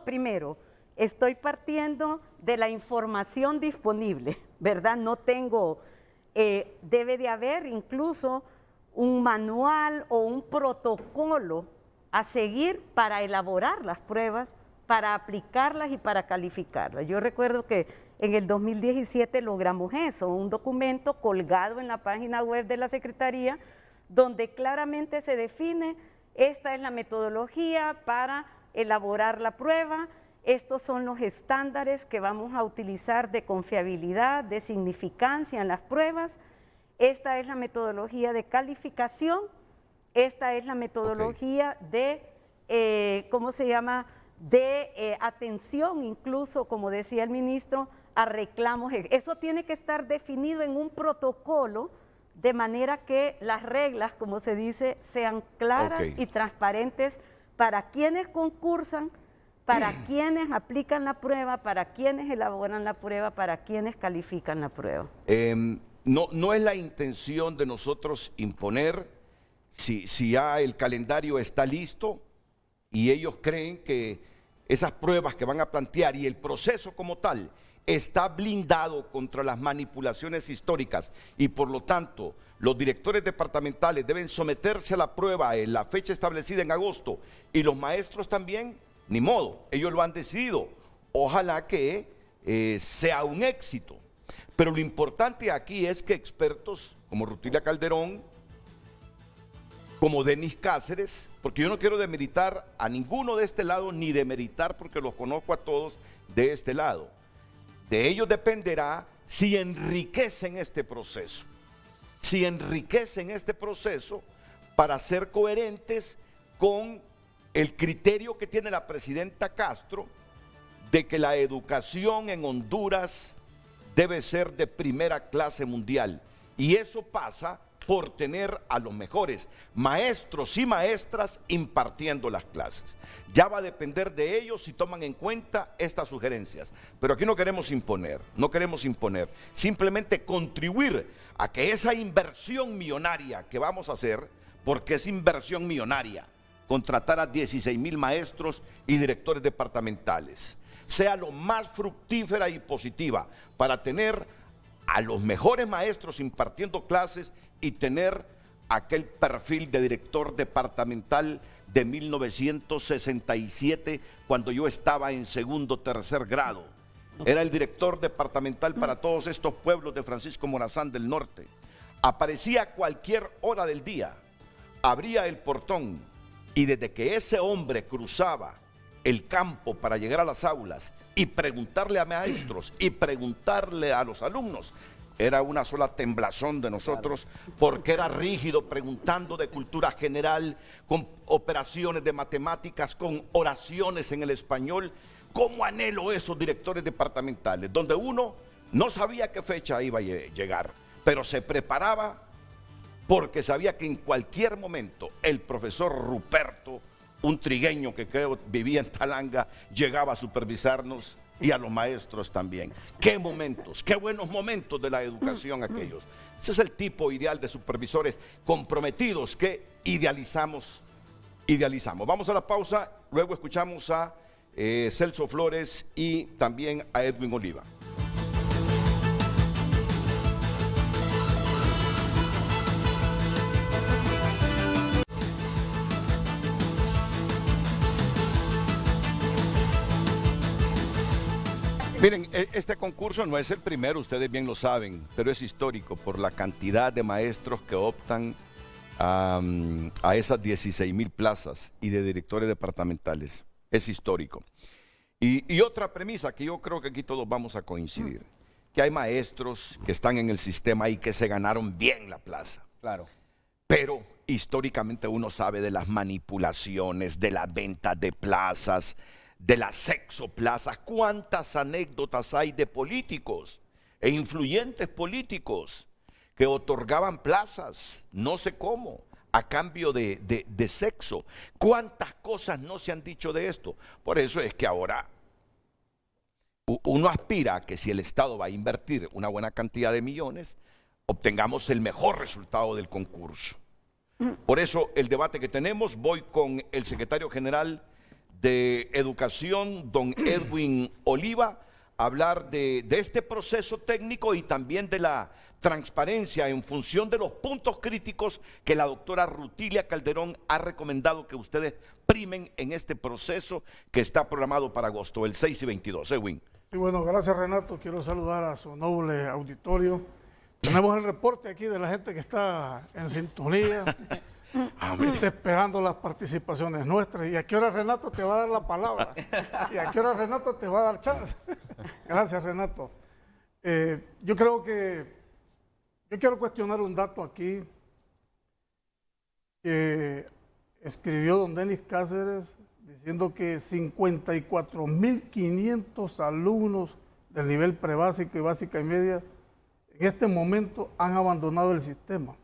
Primero, estoy partiendo de la información disponible, ¿verdad? No tengo, debe de haber incluso un manual o un protocolo a seguir para elaborar las pruebas, para aplicarlas y para calificarlas. Yo recuerdo que en el 2017 logramos eso, un documento colgado en la página web de la Secretaría, donde claramente se define: esta es la metodología para elaborar la prueba, estos son los estándares que vamos a utilizar de confiabilidad, de significancia en las pruebas, esta es la metodología de calificación, esta es la metodología de, de atención, incluso, como decía el ministro, a reclamos. Eso tiene que estar definido en un protocolo, de manera que las reglas, como se dice, sean claras y transparentes para quienes concursan, para quienes aplican la prueba, para quienes elaboran la prueba, para quienes califican la prueba. No es la intención de nosotros imponer, si ya el calendario está listo y ellos creen que esas pruebas que van a plantear y el proceso como tal está blindado contra las manipulaciones históricas y por lo tanto los directores departamentales deben someterse a la prueba en la fecha establecida en agosto y los maestros también, ni modo, ellos lo han decidido. Ojalá que sea un éxito. Pero lo importante aquí es que expertos como Rutilia Calderón, como Denis Cáceres, porque yo no quiero demeritar a ninguno de este lado, ni demeritar porque los conozco a todos de este lado. De ellos dependerá si enriquecen este proceso. Si enriquecen este proceso para ser coherentes con el criterio que tiene la presidenta Castro de que la educación en Honduras debe ser de primera clase mundial. Y eso pasa por tener a los mejores maestros y maestras impartiendo las clases. Ya va a depender de ellos si toman en cuenta estas sugerencias. Pero aquí no queremos imponer, simplemente contribuir a que esa inversión millonaria que vamos a hacer, porque es inversión millonaria, contratar a 16,000 maestros y directores departamentales, sea lo más fructífera y positiva para tener a los mejores maestros impartiendo clases y tener aquel perfil de director departamental de 1967, cuando yo estaba en segundo, tercer grado. Era el director departamental para todos estos pueblos de Francisco Morazán del Norte. Aparecía a cualquier hora del día, abría el portón y desde que ese hombre cruzaba el campo para llegar a las aulas y preguntarle a maestros y preguntarle a los alumnos, era una sola temblazón de nosotros, porque era rígido, preguntando de cultura general, con operaciones de matemáticas, con oraciones en el español. ¿Cómo anhelo esos directores departamentales? Donde uno no sabía qué fecha iba a llegar, pero se preparaba porque sabía que en cualquier momento el profesor Ruperto, un trigueño que creo vivía en Talanga, llegaba a supervisarnos, y a los maestros también. Qué momentos, qué buenos momentos de la educación aquellos. Ese es el tipo ideal de supervisores comprometidos que idealizamos. Vamos a la pausa, luego escuchamos a Celso Flores y también a Edwin Oliva. Miren, este concurso no es el primero, ustedes bien lo saben, pero es histórico por la cantidad de maestros que optan a esas 16,000 plazas y de directores departamentales. Es histórico. Y otra premisa que yo creo que aquí todos vamos a coincidir, que hay maestros que están en el sistema y que se ganaron bien la plaza. Claro. Pero históricamente uno sabe de las manipulaciones, de las ventas de plazas, de las sexoplazas. ¿Cuántas anécdotas hay de políticos e influyentes políticos que otorgaban plazas, no sé cómo, a cambio de sexo? ¿Cuántas cosas no se han dicho de esto? Por eso es que ahora uno aspira a que si el Estado va a invertir una buena cantidad de millones, obtengamos el mejor resultado del concurso. Por eso el debate que tenemos, voy con el secretario general de Educación, don Edwin Oliva, a hablar de este proceso técnico y también de la transparencia en función de los puntos críticos que la doctora Rutilia Calderón ha recomendado que ustedes primen en este proceso que está programado para agosto, el 6 y 22. Edwin. Sí, bueno, gracias Renato. Quiero saludar a su noble auditorio. Tenemos el reporte aquí de la gente que está en sintonía. Está esperando las participaciones nuestras. ¿Y a qué hora Renato te va a dar la palabra? ¿Y a qué hora Renato te va a dar chance? Gracias, Renato. Yo quiero cuestionar un dato aquí que escribió don Denis Cáceres, diciendo que 54.500 alumnos del nivel prebásico y básica y media en este momento han abandonado el sistema.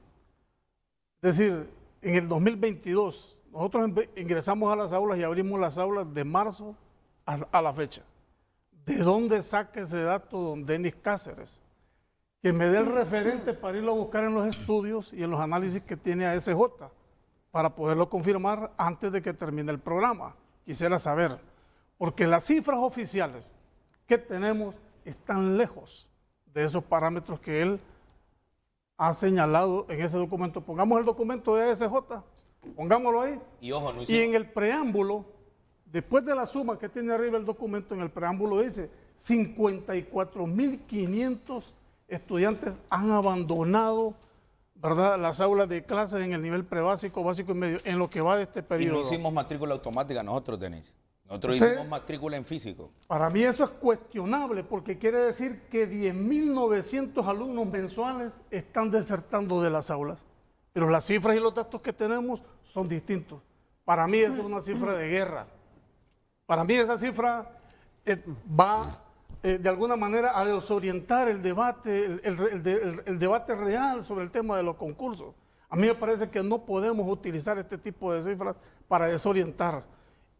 Es decir, en el 2022, nosotros ingresamos a las aulas y abrimos las aulas de marzo a la fecha. ¿De dónde saca ese dato don Denis Cáceres? Que me dé el referente para irlo a buscar en los estudios y en los análisis que tiene ASJ, para poderlo confirmar antes de que termine el programa. Quisiera saber, porque las cifras oficiales que tenemos están lejos de esos parámetros que él ha señalado en ese documento. Pongamos el documento de ASJ, pongámoslo ahí. Y ojo, no y en el preámbulo, después de la suma que tiene arriba el documento, en el preámbulo dice 54.500 estudiantes han abandonado, ¿verdad?, las aulas de clases en el nivel prebásico, básico y medio, en lo que va de este periodo. Y no hicimos matrícula automática nosotros, Denis. Nosotros hicimos matrícula en físico. Para mí eso es cuestionable, porque quiere decir que 10.900 alumnos mensuales están desertando de las aulas. Pero las cifras y los datos que tenemos son distintos. Para mí esa es una cifra de guerra. Para mí esa cifra va de alguna manera a desorientar el debate, el debate real sobre el tema de los concursos. A mí me parece que no podemos utilizar este tipo de cifras para desorientar,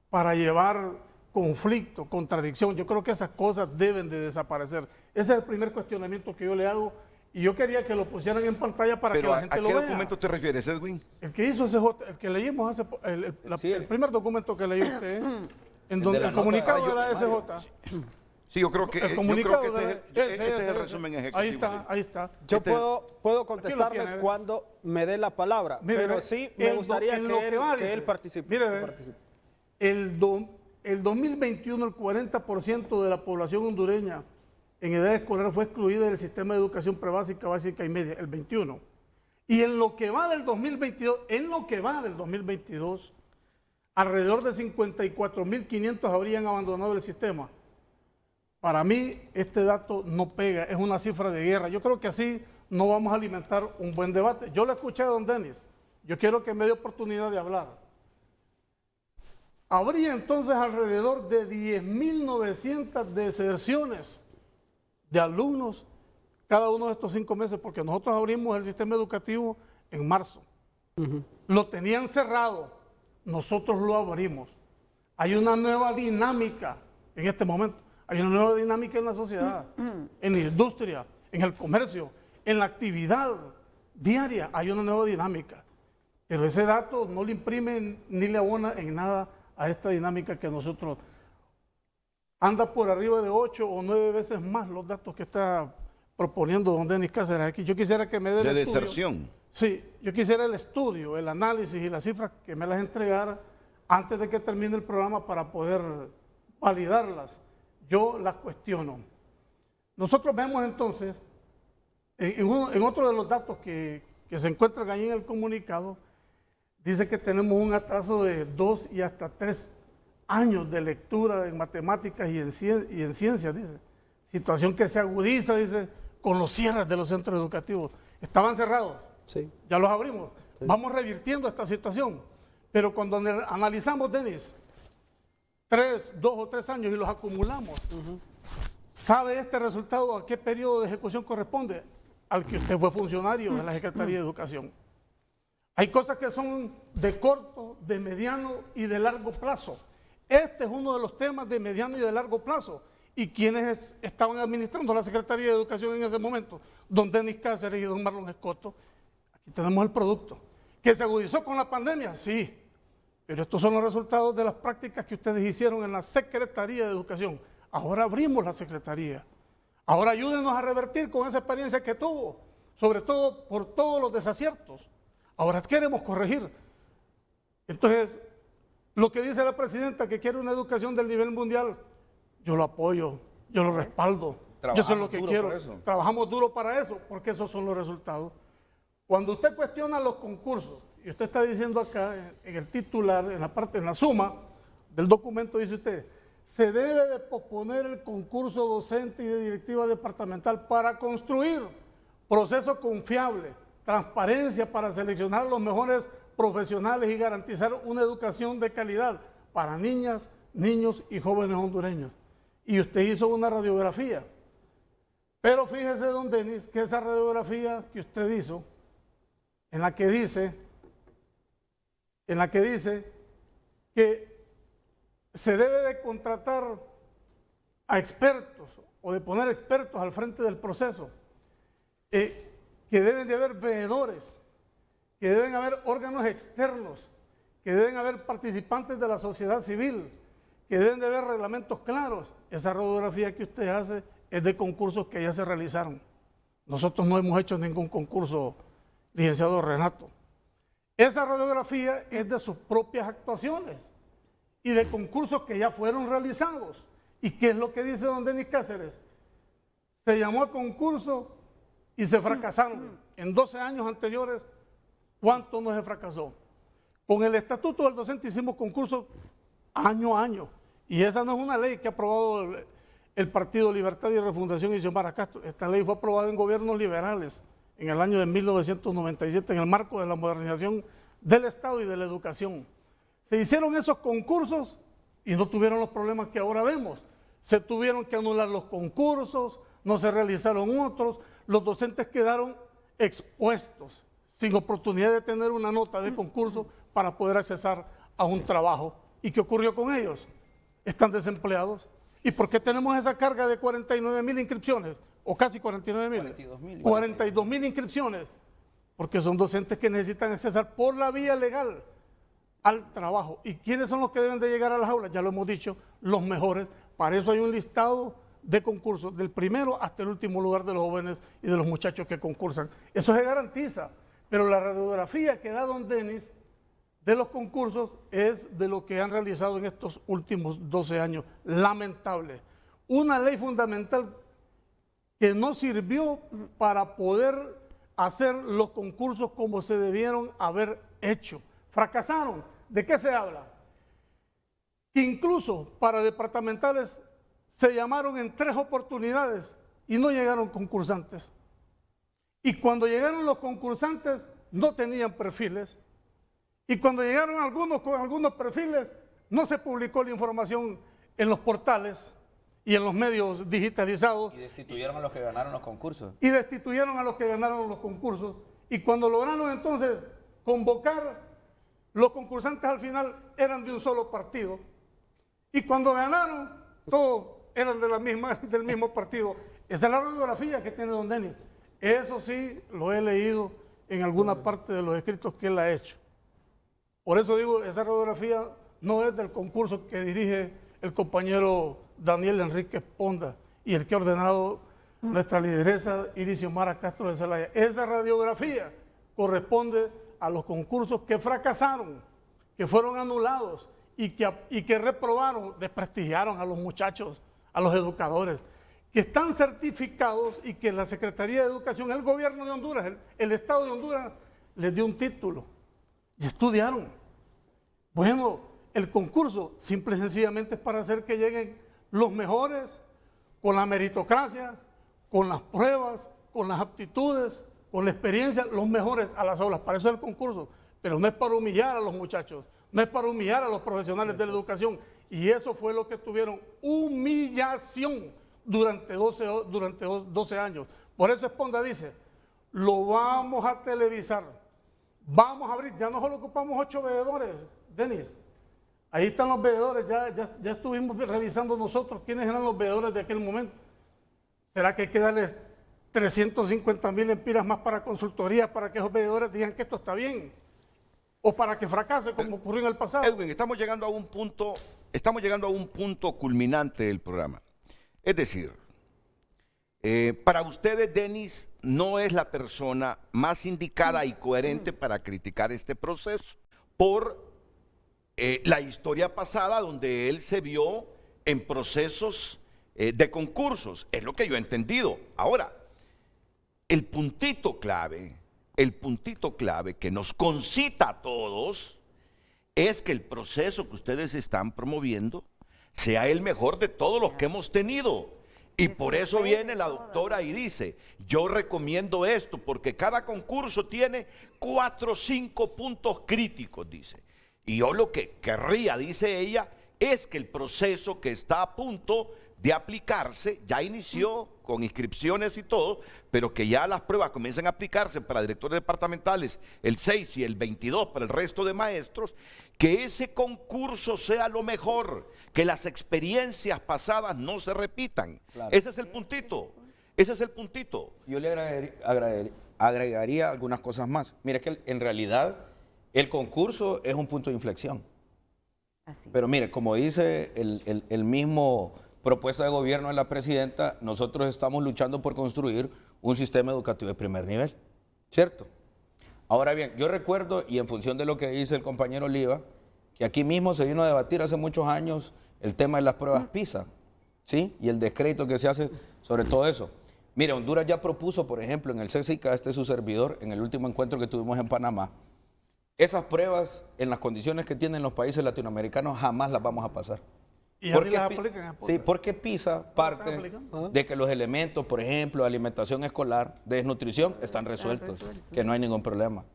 para llevar conflicto, contradicción. Yo creo que esas cosas deben de desaparecer. Ese es el primer cuestionamiento que yo le hago y yo quería que lo pusieran en pantalla para que la gente lo vea. ¿A qué documento te refieres, Edwin? El que hizo CJ, el que leímos hace, el primer documento que leyó usted, en donde el comunicado de la SJ. Sí, yo creo que, el comunicado este es el resumen ejecutivo. Ahí está, sí. ahí está. Yo puedo contestarle tiene, cuando me dé la palabra, mire, pero sí me gustaría que él participe. Mire, el 2021 el 40% de la población hondureña en edad escolar fue excluida del sistema de educación prebásica, básica y media, el 21. Y en lo que va del 2022, alrededor de 54.500 habrían abandonado el sistema. Para mí, este dato no pega, es una cifra de guerra. Yo creo que así no vamos a alimentar un buen debate. Yo lo escuché a don Denis, yo quiero que me dé oportunidad de hablar. Habría entonces alrededor de 10.900 deserciones de alumnos cada uno de estos 5 meses, porque nosotros abrimos el sistema educativo en marzo. Lo tenían cerrado, nosotros lo abrimos. Hay una nueva dinámica en este momento. Hay una nueva dinámica en la sociedad, en la industria, en el comercio, en la actividad diaria. Hay una nueva dinámica. Pero ese dato no le imprime ni le abona en nada a esta dinámica que nosotros anda por arriba de 8 o 9 veces más los datos que está proponiendo don Denis Cáceres aquí. Yo quisiera que me dé el estudio. ¿De deserción? Sí, yo quisiera el estudio, el análisis y las cifras que me las entregara antes de que termine el programa para poder validarlas. Yo las cuestiono. Nosotros vemos entonces, en otro de los datos que se encuentran ahí en el comunicado, dice que tenemos un atraso de 2 y hasta 3 años de lectura en matemáticas y en ciencias, dice. Situación que se agudiza, dice, con los cierres de los centros educativos. Estaban cerrados, sí. Ya los abrimos. Sí. Vamos revirtiendo esta situación. Pero cuando analizamos, Denis, 2 o 3 años y los acumulamos, ¿sabe este resultado a qué periodo de ejecución corresponde? Al que usted fue funcionario de la Secretaría de Educación. Hay cosas que son de corto, de mediano y de largo plazo. Este es uno de los temas de mediano y de largo plazo. ¿Y quiénes estaban administrando la Secretaría de Educación en ese momento? Don Denis Cáceres y don Marlon Escoto. Aquí tenemos el producto. ¿Que se agudizó con la pandemia? Sí. Pero estos son los resultados de las prácticas que ustedes hicieron en la Secretaría de Educación. Ahora abrimos la Secretaría. Ahora ayúdenos a revertir con esa experiencia que tuvo, sobre todo por todos los desaciertos. Ahora queremos corregir. Entonces, lo que dice la presidenta, que quiere una educación del nivel mundial, yo lo apoyo, yo lo respaldo. Yo sé lo que quiero. Trabajamos duro para eso, porque esos son los resultados. Cuando usted cuestiona los concursos, y usted está diciendo acá, en el titular, en la suma del documento, dice usted, se debe de posponer el concurso docente y de directiva departamental para construir proceso confiable, transparencia para seleccionar los mejores profesionales y garantizar una educación de calidad para niñas, niños y jóvenes hondureños. Y usted hizo una radiografía. Pero fíjese, don Denis, que esa radiografía que usted hizo, en la que dice que se debe de contratar a expertos o de poner expertos al frente del proceso, que deben de haber veedores, que deben haber órganos externos, que deben haber participantes de la sociedad civil, que deben de haber reglamentos claros. Esa radiografía que usted hace es de concursos que ya se realizaron. Nosotros no hemos hecho ningún concurso, licenciado Renato. Esa radiografía es de sus propias actuaciones y de concursos que ya fueron realizados. ¿Y qué es lo que dice don Denis Cáceres? Se llamó a concurso y se fracasaron. En 12 años anteriores, ¿cuánto no se fracasó? Con el Estatuto del Docente hicimos concursos año a año. Y esa no es una ley que ha aprobado el Partido Libertad y Refundación y Xiomara Castro. Esta ley fue aprobada en gobiernos liberales en el año de 1997 en el marco de la modernización del Estado y de la educación. Se hicieron esos concursos y no tuvieron los problemas que ahora vemos. Se tuvieron que anular los concursos, no se realizaron otros, los docentes quedaron expuestos, sin oportunidad de tener una nota de concurso para poder accesar a un trabajo. ¿Y qué ocurrió con ellos? Están desempleados. ¿Y por qué tenemos esa carga de 49.000 inscripciones? O casi 49.000. 42.000 inscripciones. Porque son docentes que necesitan accesar por la vía legal al trabajo. ¿Y quiénes son los que deben de llegar a las aulas? Ya lo hemos dicho, los mejores. Para eso hay un listado de concursos, del primero hasta el último lugar de los jóvenes y de los muchachos que concursan. Eso se garantiza. Pero la radiografía que da don Denis de los concursos es de lo que han realizado en estos últimos 12 años. Lamentable. Una ley fundamental que no sirvió para poder hacer los concursos como se debieron haber hecho. Fracasaron. ¿De qué se habla? Que incluso para departamentales se llamaron en 3 oportunidades y no llegaron concursantes. Y cuando llegaron los concursantes no tenían perfiles. Y cuando llegaron algunos con algunos perfiles, no se publicó la información en los portales y en los medios digitalizados. Y destituyeron a los que ganaron los concursos. Y destituyeron a los que ganaron los concursos. Y cuando lograron entonces convocar, los concursantes al final eran de un solo partido. Y cuando ganaron, todos eran del mismo partido. Esa es la radiografía que tiene don Denis. Eso sí lo he leído en alguna parte de los escritos que él ha hecho. Por eso digo, esa radiografía no es del concurso que dirige el compañero Daniel Enrique Ponda y el que ha ordenado nuestra lideresa Iris Xiomara Castro de Zelaya. Esa radiografía corresponde a los concursos que fracasaron, que fueron anulados y que reprobaron, desprestigiaron a los muchachos, a los educadores, que están certificados y que la Secretaría de Educación, el gobierno de Honduras, el Estado de Honduras, les dio un título y estudiaron. Bueno, el concurso simple y sencillamente es para hacer que lleguen los mejores, con la meritocracia, con las pruebas, con las aptitudes, con la experiencia, los mejores a las aulas. Para eso es el concurso, pero no es para humillar a los muchachos, no es para humillar a los profesionales de la educación. Y eso fue lo que tuvieron, humillación durante 12 años. Por eso Esponda dice, lo vamos a televisar, vamos a abrir, ya no solo ocupamos 8 veedores, Denis. Ahí están los veedores, ya estuvimos revisando nosotros quiénes eran los veedores de aquel momento. ¿Será que hay que darles 350.000 empiras más para consultoría para que esos veedores digan que esto está bien? ¿O para que fracase como ocurrió en el pasado? Edwin, estamos llegando a un punto culminante del programa. Es decir, para ustedes Denis no es la persona más indicada y coherente para criticar este proceso por la historia pasada donde él se vio en procesos de concursos, es lo que yo he entendido. Ahora, el puntito clave que nos concita a todos es que el proceso que ustedes están promoviendo sea el mejor de todos los que hemos tenido. Y por eso viene la doctora y dice, yo recomiendo esto porque cada concurso tiene 4 o 5 puntos críticos, dice. Y yo lo que querría, dice ella, es que el proceso que está a punto de aplicarse, ya inició con inscripciones y todo, pero que ya las pruebas comiencen a aplicarse para directores departamentales el 6 y el 22 para el resto de maestros, que ese concurso sea lo mejor, que las experiencias pasadas no se repitan. Claro. Ese es el puntito, Yo le agregaría algunas cosas más. Mira que en realidad el concurso es un punto de inflexión. Así. Pero mire, como dice el mismo propuesta de gobierno de la presidenta, nosotros estamos luchando por construir un sistema educativo de primer nivel, ¿cierto? Ahora bien, yo recuerdo, y en función de lo que dice el compañero Oliva, que aquí mismo se vino a debatir hace muchos años el tema de las pruebas PISA, ¿sí? Y el descrédito que se hace sobre todo eso. Mire, Honduras ya propuso, por ejemplo, en el CCICA, este es su servidor, en el último encuentro que tuvimos en Panamá, esas pruebas en las condiciones que tienen los países latinoamericanos jamás las vamos a pasar. ¿Y porque las aplican? Sí, porque PISA parte de que los elementos, por ejemplo, de alimentación escolar, de desnutrición, están resueltos, que no hay ningún problema.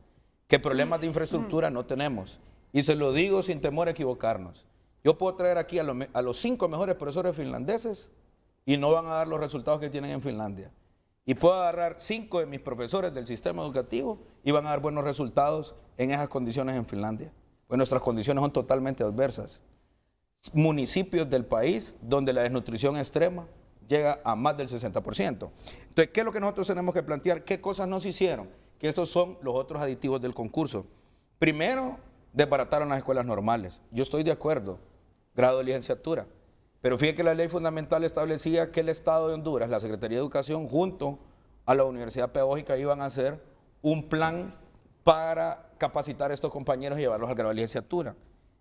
Que problemas de infraestructura no tenemos. Y se lo digo sin temor a equivocarnos. Yo puedo traer aquí a los 5 mejores profesores finlandeses y no van a dar los resultados que tienen en Finlandia. Y puedo agarrar 5 de mis profesores del sistema educativo y van a dar buenos resultados en esas condiciones en Finlandia. Pues nuestras condiciones son totalmente adversas. Municipios del país donde la desnutrición extrema llega a más del 60%. Entonces, ¿qué es lo que nosotros tenemos que plantear? ¿Qué cosas no se hicieron? Que estos son los otros aditivos del concurso. Primero, desbarataron las escuelas normales. Yo estoy de acuerdo, grado de licenciatura. Pero fíjate que la ley fundamental establecía que el Estado de Honduras, la Secretaría de Educación, junto a la Universidad Pedagógica, iban a hacer un plan para capacitar a estos compañeros y llevarlos al grado de licenciatura.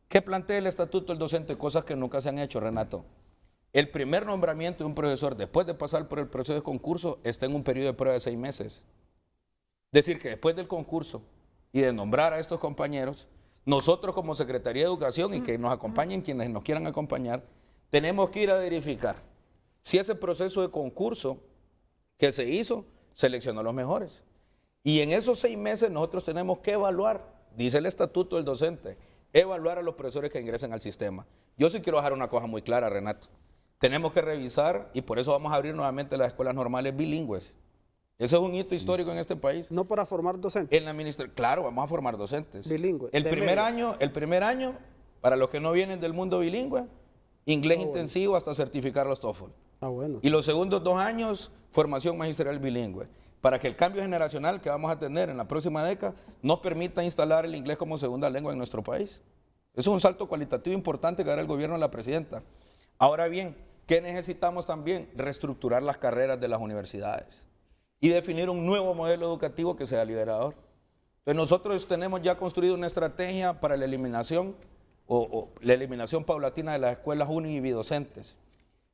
¿Qué plantea el Estatuto del Docente? Cosas que nunca se han hecho, Renato. El primer nombramiento de un profesor, después de pasar por el proceso de concurso, está en un periodo de prueba de 6 meses. Es decir, que después del concurso y de nombrar a estos compañeros, nosotros como Secretaría de Educación y que nos acompañen quienes nos quieran acompañar, tenemos que ir a verificar si ese proceso de concurso que se hizo seleccionó a los mejores. Y en esos 6 meses nosotros tenemos que evaluar, dice el Estatuto del Docente, evaluar a los profesores que ingresen al sistema. Yo sí quiero dejar una cosa muy clara, Renato. Tenemos que revisar y por eso vamos a abrir nuevamente las escuelas normales bilingües. Ese es un hito histórico en este país. No para formar docentes. En la claro, vamos a formar docentes. Bilingües. El primer año, para los que no vienen del mundo bilingüe, inglés intensivo hasta certificar los TOEFL. Bueno. Y los segundos 2 años, formación magisterial bilingüe. Para que el cambio generacional que vamos a tener en la próxima década nos permita instalar el inglés como segunda lengua en nuestro país. Eso es un salto cualitativo importante que hará el gobierno de la presidenta. Ahora bien, ¿qué necesitamos también? Reestructurar las carreras de las universidades y definir un nuevo modelo educativo que sea liberador. Entonces nosotros tenemos ya construido una estrategia para la eliminación o la eliminación paulatina de las escuelas uni y bidocentes.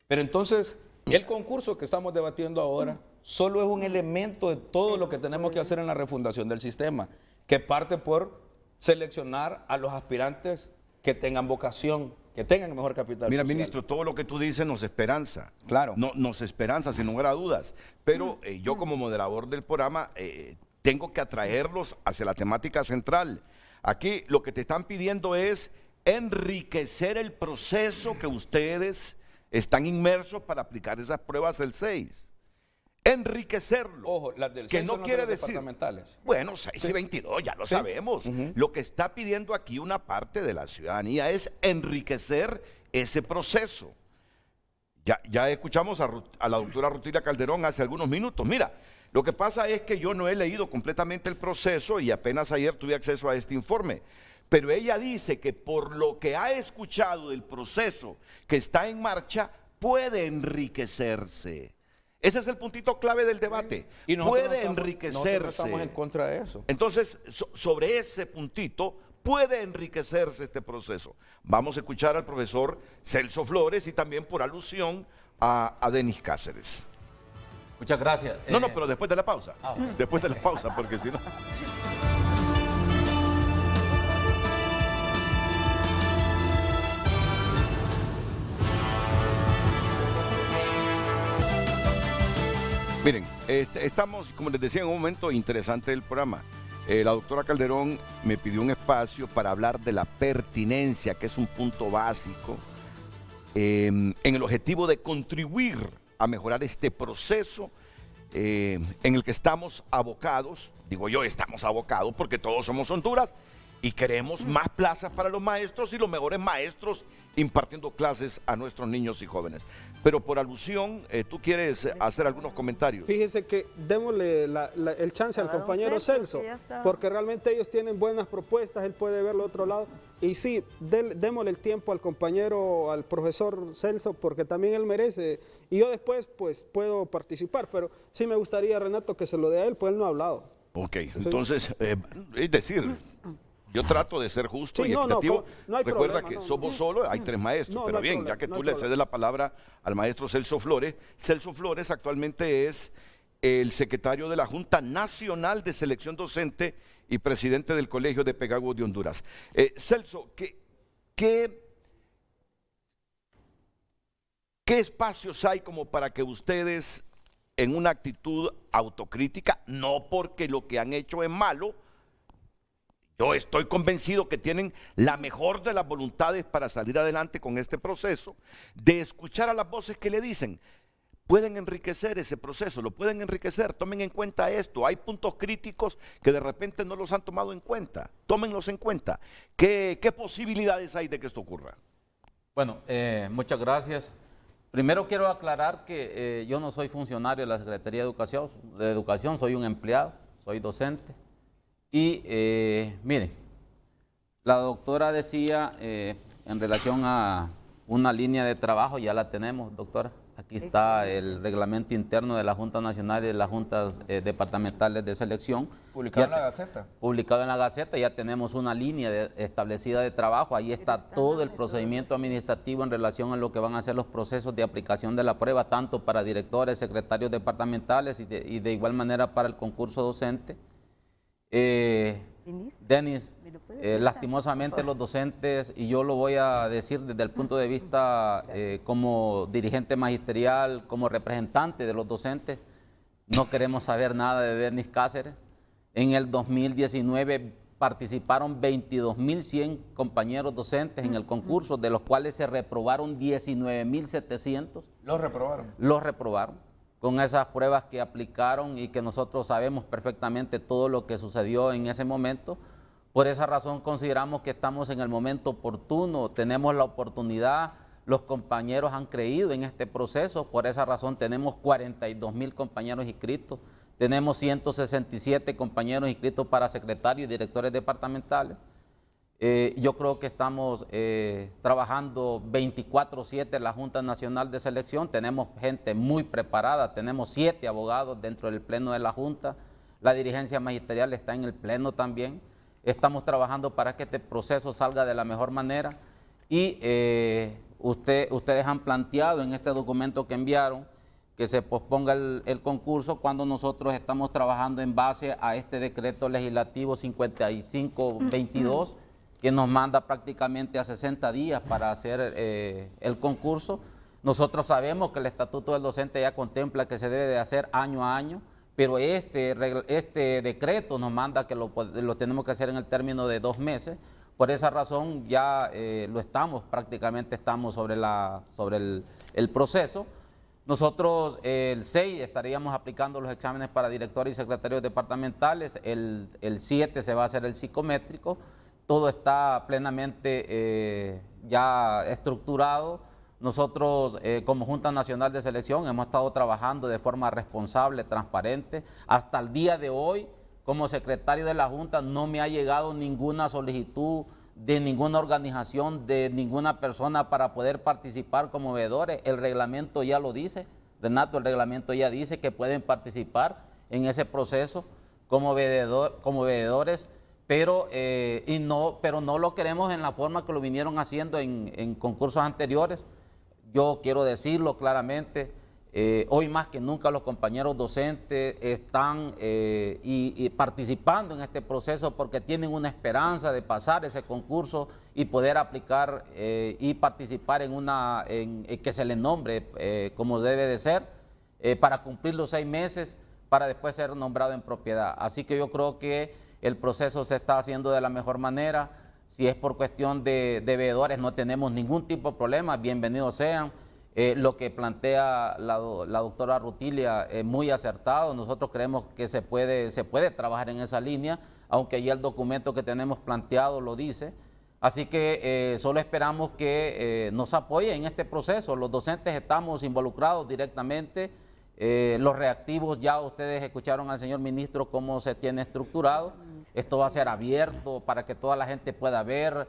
Pero entonces, el concurso que estamos debatiendo ahora solo es un elemento de todo lo que tenemos que hacer en la refundación del sistema, que parte por seleccionar a los aspirantes que tengan vocación, que tengan mejor capital Mira, social. ministro, todo lo que tú dices nos esperanza. Claro. No, nos esperanza, sin lugar a dudas. Pero yo como moderador del programa tengo que atraerlos hacia la temática central. Aquí lo que te están pidiendo es enriquecer el proceso que ustedes están inmersos para aplicar esas pruebas el 6. Enriquecerlo. Ojo, las del que 6 no son las quiere de los decir departamentales. Bueno, 6 y 22, ya lo sabemos. Lo que está pidiendo aquí una parte de la ciudadanía es enriquecer ese proceso. Ya escuchamos a la doctora Rutilia Calderón hace algunos minutos. Mira, lo que pasa es que yo no he leído completamente el proceso y apenas ayer tuve acceso a este informe. Pero ella dice que por lo que ha escuchado del proceso que está en marcha, puede enriquecerse. Ese es el puntito clave del debate. Y puede enriquecerse. Nosotros estamos en contra de eso. Entonces, sobre ese puntito, puede enriquecerse este proceso. Vamos a escuchar al profesor Celso Flores y también por alusión a Denis Cáceres. Muchas gracias. No, pero después de la pausa. Después de la pausa, porque si no... Miren, estamos, como les decía, en un momento interesante del programa. La doctora Calderón me pidió un espacio para hablar de la pertinencia, que es un punto básico, en el objetivo de contribuir a mejorar este proceso en el que estamos abocados. Digo yo, estamos abocados porque todos somos Honduras y queremos más plazas para los maestros y los mejores maestros impartiendo clases a nuestros niños y jóvenes. Pero por alusión, tú quieres hacer algunos comentarios. Fíjese que démosle el chance al compañero Celso, porque realmente ellos tienen buenas propuestas, él puede verlo de otro lado. Y sí, démosle el tiempo al compañero, al profesor Celso, porque también él merece. Y yo después, pues, puedo participar, pero sí me gustaría, Renato, que se lo dé a él, pues él no ha hablado. Ok, entonces, es decir... Yo trato de ser justo y equitativo. No hay Recuerda problema, que somos solo, hay 3 maestros. Pero bien, problema, ya que tú le cedes la palabra al maestro Celso Flores actualmente es el secretario de la Junta Nacional de Selección Docente y presidente del Colegio de Pedagogos de Honduras. Celso, ¿qué espacios hay como para que ustedes, en una actitud autocrítica, no porque lo que han hecho es malo, Yo estoy convencido que tienen la mejor de las voluntades para salir adelante con este proceso, de escuchar a las voces que le dicen, pueden enriquecer ese proceso, lo pueden enriquecer, tomen en cuenta esto, hay puntos críticos que de repente no los han tomado en cuenta, tómenlos en cuenta. ¿Qué posibilidades hay de que esto ocurra? Bueno, muchas gracias. Primero quiero aclarar que yo no soy funcionario de la Secretaría de Educación, soy un empleado, soy docente. Y mire, la doctora decía en relación a una línea de trabajo, ya la tenemos, doctora. Aquí está el reglamento interno de la Junta Nacional y de las Juntas Departamentales de Selección. Publicado en la Gaceta. Publicado en la Gaceta, ya tenemos una línea establecida de trabajo. Ahí está todo el procedimiento administrativo en relación a lo que van a ser los procesos de aplicación de la prueba, tanto para directores, secretarios departamentales y de igual manera para el concurso docente. Denis, lastimosamente los docentes, y yo lo voy a decir desde el punto de vista como dirigente magisterial, como representante de los docentes, no queremos saber nada de Denis Cáceres. En el 2019 participaron 22.100 compañeros docentes en el concurso, de los cuales se reprobaron 19.700. ¿Los reprobaron? Los reprobaron. Con esas pruebas que aplicaron y que nosotros sabemos perfectamente todo lo que sucedió en ese momento. Por esa razón consideramos que estamos en el momento oportuno, tenemos la oportunidad, los compañeros han creído en este proceso, por esa razón tenemos 42.000 compañeros inscritos, tenemos 167 compañeros inscritos para secretarios y directores departamentales. Yo creo que estamos trabajando 24/7 en la Junta Nacional de Selección, tenemos gente muy preparada, tenemos 7 abogados dentro del pleno de la Junta, la dirigencia magisterial está en el pleno también, estamos trabajando para que este proceso salga de la mejor manera y ustedes han planteado en este documento que enviaron que se posponga el concurso cuando nosotros estamos trabajando en base a este decreto legislativo 5522 que nos manda prácticamente a 60 días para hacer el concurso. Nosotros sabemos que el Estatuto del Docente ya contempla que se debe de hacer año a año, pero este decreto nos manda que lo tenemos que hacer en el término de 2 meses. Por esa razón ya prácticamente estamos sobre el proceso. Nosotros el 6 estaríamos aplicando los exámenes para directores y secretarios departamentales, el 7 se va a hacer el psicométrico. Todo está plenamente ya estructurado. Nosotros como Junta Nacional de Selección hemos estado trabajando de forma responsable, transparente. Hasta el día de hoy, como secretario de la Junta, no me ha llegado ninguna solicitud de ninguna organización, de ninguna persona para poder participar como veedores. El reglamento ya lo dice, Renato, el reglamento ya dice que pueden participar en ese proceso como veedores. Pero no lo queremos en la forma que lo vinieron haciendo en concursos anteriores. Yo quiero decirlo claramente, hoy más que nunca los compañeros docentes están participando en este proceso porque tienen una esperanza de pasar ese concurso y poder aplicar y participar en que se les nombre como debe de ser para cumplir los 6 meses para después ser nombrado en propiedad. Así que yo creo que el proceso se está haciendo de la mejor manera. Si es por cuestión de veedores, no tenemos ningún tipo de problema, bienvenidos sean. Lo que plantea la doctora Rutilia es muy acertado. Nosotros creemos que se puede trabajar en esa línea, aunque ya el documento que tenemos planteado lo dice. Así que solo esperamos que nos apoyen en este proceso. Los docentes estamos involucrados directamente. Los reactivos, ya ustedes escucharon al señor ministro cómo se tiene estructurado. Esto va a ser abierto para que toda la gente pueda ver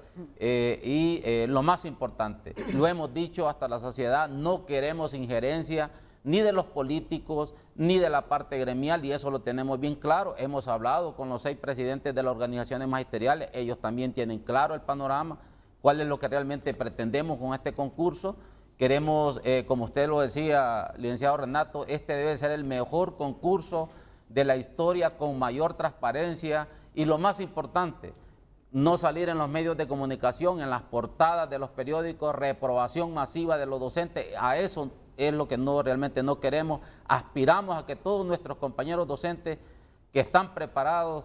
lo más importante, lo hemos dicho hasta la saciedad, no queremos injerencia ni de los políticos ni de la parte gremial y eso lo tenemos bien claro. Hemos hablado con los 6 presidentes de las organizaciones magisteriales, ellos también tienen claro el panorama, cuál es lo que realmente pretendemos con este concurso. Queremos, como usted lo decía, licenciado Renato, este debe ser el mejor concurso de la historia con mayor transparencia y lo más importante, no salir en los medios de comunicación, en las portadas de los periódicos, reprobación masiva de los docentes. A eso es lo que realmente no queremos. Aspiramos a que todos nuestros compañeros docentes que están preparados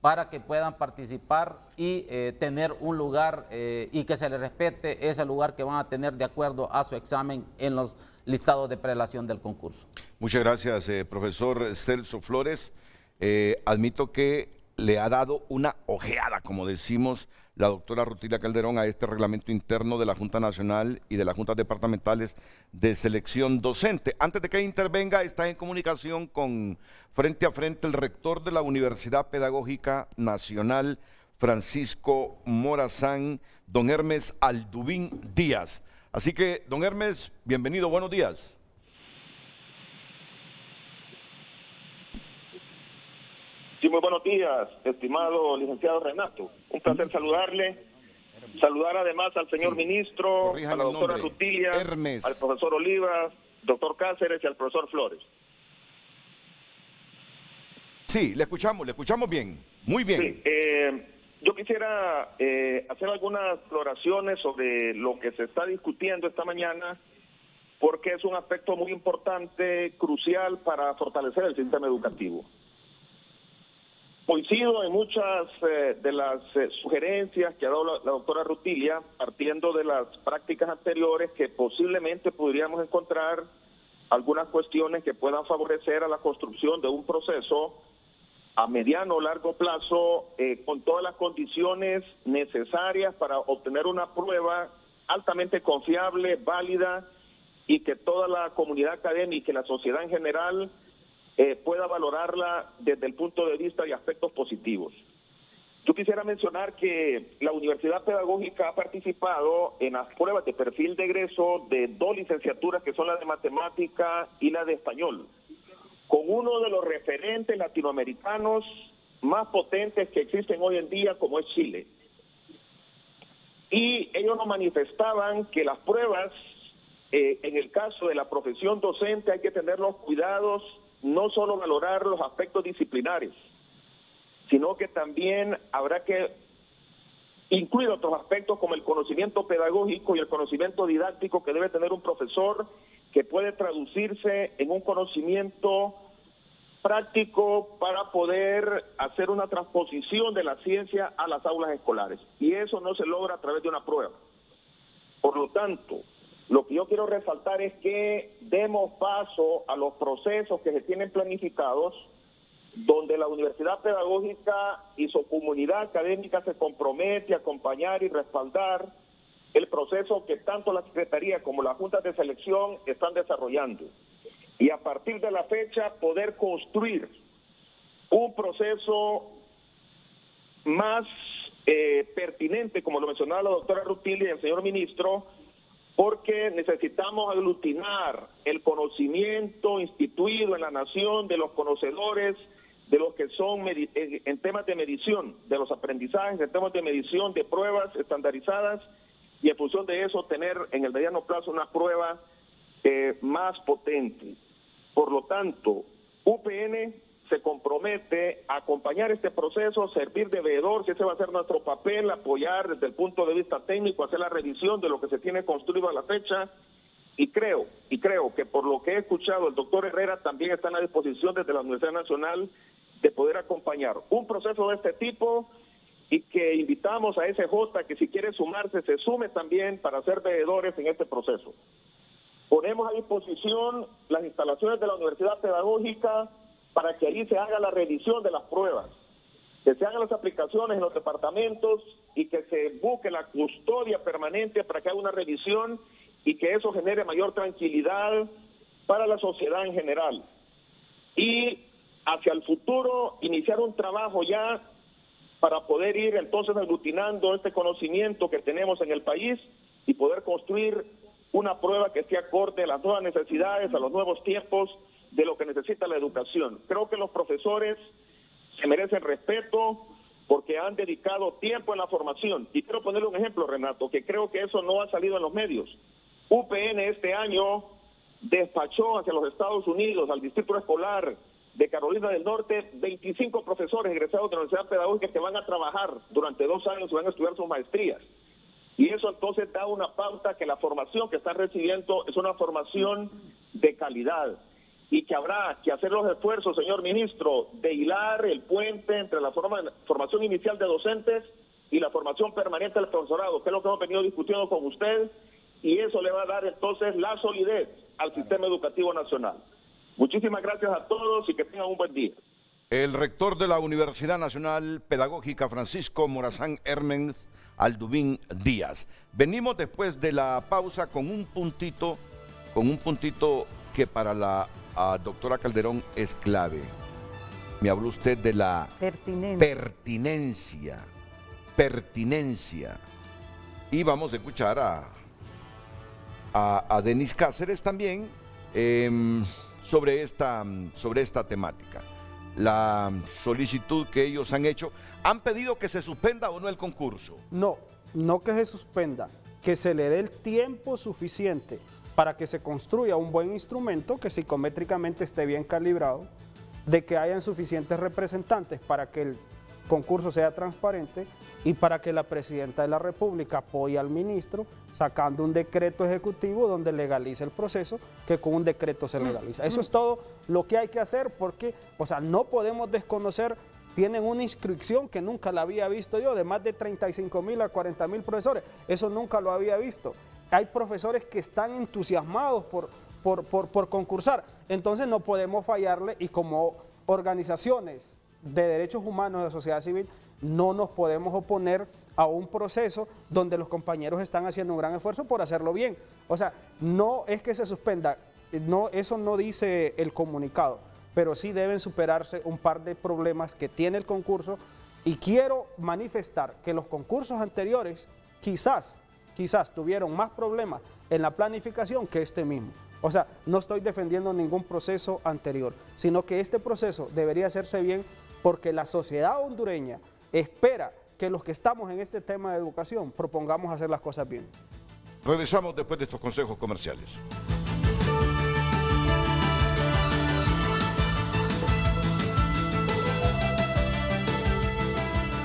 para que puedan participar y tener un lugar y que se les respete ese lugar que van a tener de acuerdo a su examen en los listados de prelación del concurso. Muchas gracias, profesor Celso Flores. Admito que le ha dado una ojeada, como decimos, la doctora Rutilia Calderón a este reglamento interno de la Junta Nacional y de las Juntas Departamentales de Selección Docente. Antes de que intervenga, está en comunicación con frente a frente el rector de la Universidad Pedagógica Nacional, Francisco Morazán, don Hermes Aldubín Díaz. Así que, don Hermes, bienvenido, buenos días. Sí, muy buenos días, estimado licenciado Renato. Un placer saludarle. Saludar además al señor ministro, a la doctora Rutilia, Hermes, al profesor Olivas, doctor Cáceres y al profesor Flores. Sí, le escuchamos bien, muy bien. Sí, yo quisiera hacer algunas exploraciones sobre lo que se está discutiendo esta mañana, porque es un aspecto muy importante, crucial para fortalecer el sistema educativo. Coincido en muchas de las sugerencias que ha dado la doctora Rutilia, partiendo de las prácticas anteriores, que posiblemente podríamos encontrar algunas cuestiones que puedan favorecer a la construcción de un proceso a mediano o largo plazo con todas las condiciones necesarias para obtener una prueba altamente confiable, válida, y que toda la comunidad académica y la sociedad en general pueda valorarla desde el punto de vista de aspectos positivos. Yo quisiera mencionar que la Universidad Pedagógica ha participado en las pruebas de perfil de egreso de 2 licenciaturas, que son la de matemática y la de español, con uno de los referentes latinoamericanos más potentes que existen hoy en día, como es Chile. Y ellos nos manifestaban que las pruebas, en el caso de la profesión docente, hay que tener los cuidados, no solo valorar los aspectos disciplinarios, sino que también habrá que incluir otros aspectos como el conocimiento pedagógico y el conocimiento didáctico que debe tener un profesor, que puede traducirse en un conocimiento práctico para poder hacer una transposición de la ciencia a las aulas escolares. Y eso no se logra a través de una prueba. Por lo tanto, lo que yo quiero resaltar es que demos paso a los procesos que se tienen planificados, donde la Universidad Pedagógica y su comunidad académica se compromete a acompañar y respaldar el proceso que tanto la Secretaría como las juntas de selección están desarrollando. Y a partir de la fecha poder construir un proceso más pertinente, como lo mencionaba la doctora Rutilia y el señor ministro, porque necesitamos aglutinar el conocimiento instituido en la nación de los conocedores, de los que son en temas de medición, de los aprendizajes, en temas de medición, de pruebas estandarizadas, y en función de eso tener en el mediano plazo una prueba más potente. Por lo tanto, UPN se compromete a acompañar este proceso, servir de veedor, si ese va a ser nuestro papel, apoyar desde el punto de vista técnico, hacer la revisión de lo que se tiene construido a la fecha, y creo que por lo que he escuchado, el doctor Herrera también está en la disposición desde la Universidad Nacional de poder acompañar un proceso de este tipo, y que invitamos a SJ que si quiere sumarse, se sume también para ser veedores en este proceso. Ponemos a disposición las instalaciones de la Universidad Pedagógica para que allí se haga la revisión de las pruebas, que se hagan las aplicaciones en los departamentos y que se busque la custodia permanente para que haga una revisión y que eso genere mayor tranquilidad para la sociedad en general. Y hacia el futuro iniciar un trabajo ya para poder ir entonces aglutinando este conocimiento que tenemos en el país y poder construir una prueba que esté acorde a las nuevas necesidades, a los nuevos tiempos de lo que necesita la educación. Creo que los profesores se merecen respeto porque han dedicado tiempo en la formación. Y quiero ponerle un ejemplo, Renato, que creo que eso no ha salido en los medios. UPN este año despachó hacia los Estados Unidos, al distrito escolar de Carolina del Norte, 25 profesores egresados de la Universidad Pedagógica que van a trabajar durante 2 años y van a estudiar sus maestrías. Y eso entonces da una pauta que la formación que están recibiendo es una formación de calidad. y que habrá que hacer los esfuerzos, señor ministro, de hilar el puente entre la formación inicial de docentes y la formación permanente del profesorado, que es lo que hemos venido discutiendo con usted, y eso le va a dar entonces la solidez al sistema educativo nacional. Muchísimas gracias a todos y que tengan un buen día. El rector de la Universidad Nacional Pedagógica, Francisco Morazán Hermes Aldubín Díaz. Venimos después de la pausa con un puntito que para la doctora Calderón es clave. Me habló usted de la pertinencia. Y vamos a escuchar a Denis Cáceres también sobre esta temática. La solicitud que ellos han hecho, ¿han pedido que se suspenda o no el concurso? No que se suspenda, que se le dé el tiempo suficiente para que se construya un buen instrumento que psicométricamente esté bien calibrado, de que hayan suficientes representantes para que el concurso sea transparente y para que la Presidenta de la República apoye al ministro sacando un decreto ejecutivo donde legalice el proceso, que con un decreto se legaliza. Eso es todo lo que hay que hacer porque, no podemos desconocer, tienen una inscripción que nunca la había visto yo, de más de 35,000 a 40,000 profesores, eso nunca lo había visto. Hay profesores que están entusiasmados por concursar, entonces no podemos fallarle y como organizaciones de derechos humanos de sociedad civil no nos podemos oponer a un proceso donde los compañeros están haciendo un gran esfuerzo por hacerlo bien. No es que se suspenda, eso no dice el comunicado, pero sí deben superarse un par de problemas que tiene el concurso y quiero manifestar que los concursos anteriores quizás tuvieron más problemas en la planificación que este mismo. No estoy defendiendo ningún proceso anterior, sino que este proceso debería hacerse bien porque la sociedad hondureña espera que los que estamos en este tema de educación propongamos hacer las cosas bien. Regresamos después de estos consejos comerciales.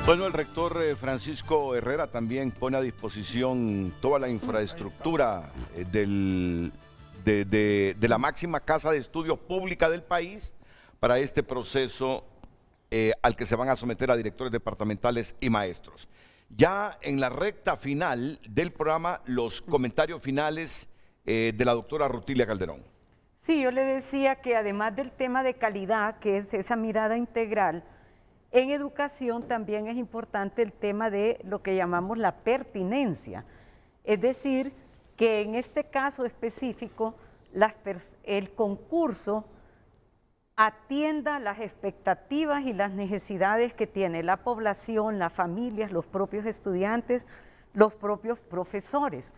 Bueno, el rector Francisco Herrera también pone a disposición toda la infraestructura de la máxima casa de estudios pública del país para este proceso al que se van a someter a directores departamentales y maestros. Ya en la recta final del programa, los comentarios finales de la doctora Rutilia Calderón. Sí, yo le decía que además del tema de calidad, que es esa mirada integral, en educación también es importante el tema de lo que llamamos la pertinencia. Es decir, que en este caso específico, el concurso atienda las expectativas y las necesidades que tiene la población, las familias, los propios estudiantes, los propios profesores.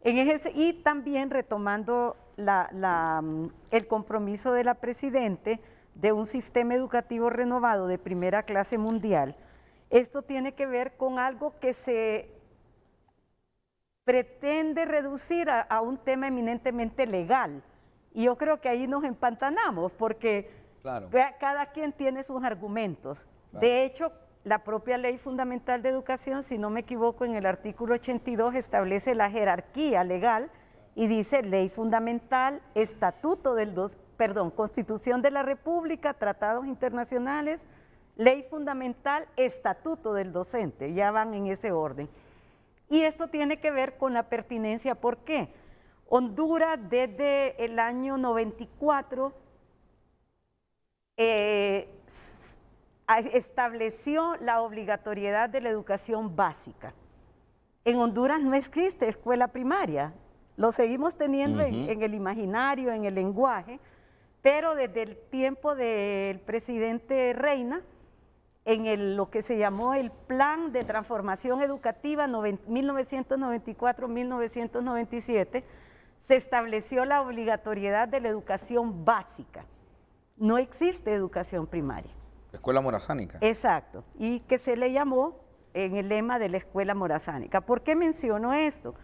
Y también retomando el compromiso de la Presidente de un sistema educativo renovado de primera clase mundial, esto tiene que ver con algo que se pretende reducir a un tema eminentemente legal. Y yo creo que ahí nos empantanamos porque cada quien tiene sus argumentos. De hecho, la propia Ley Fundamental de Educación, si no me equivoco, en el artículo 82 establece la jerarquía legal y dice Ley Fundamental, Constitución de la República, Tratados Internacionales, Ley Fundamental, Estatuto del Docente, ya van en ese orden. Y esto tiene que ver con la pertinencia, ¿por qué? Honduras desde el año 94 estableció la obligatoriedad de la educación básica. En Honduras no existe escuela primaria, lo seguimos teniendo en el imaginario, en el lenguaje, pero desde el tiempo del presidente Reina, lo que se llamó el Plan de Transformación Educativa 1994-1997, se estableció la obligatoriedad de la educación básica. No existe educación primaria. Escuela morazánica. Exacto, y que se le llamó en el lema de la escuela morazánica. ¿Por qué menciono esto?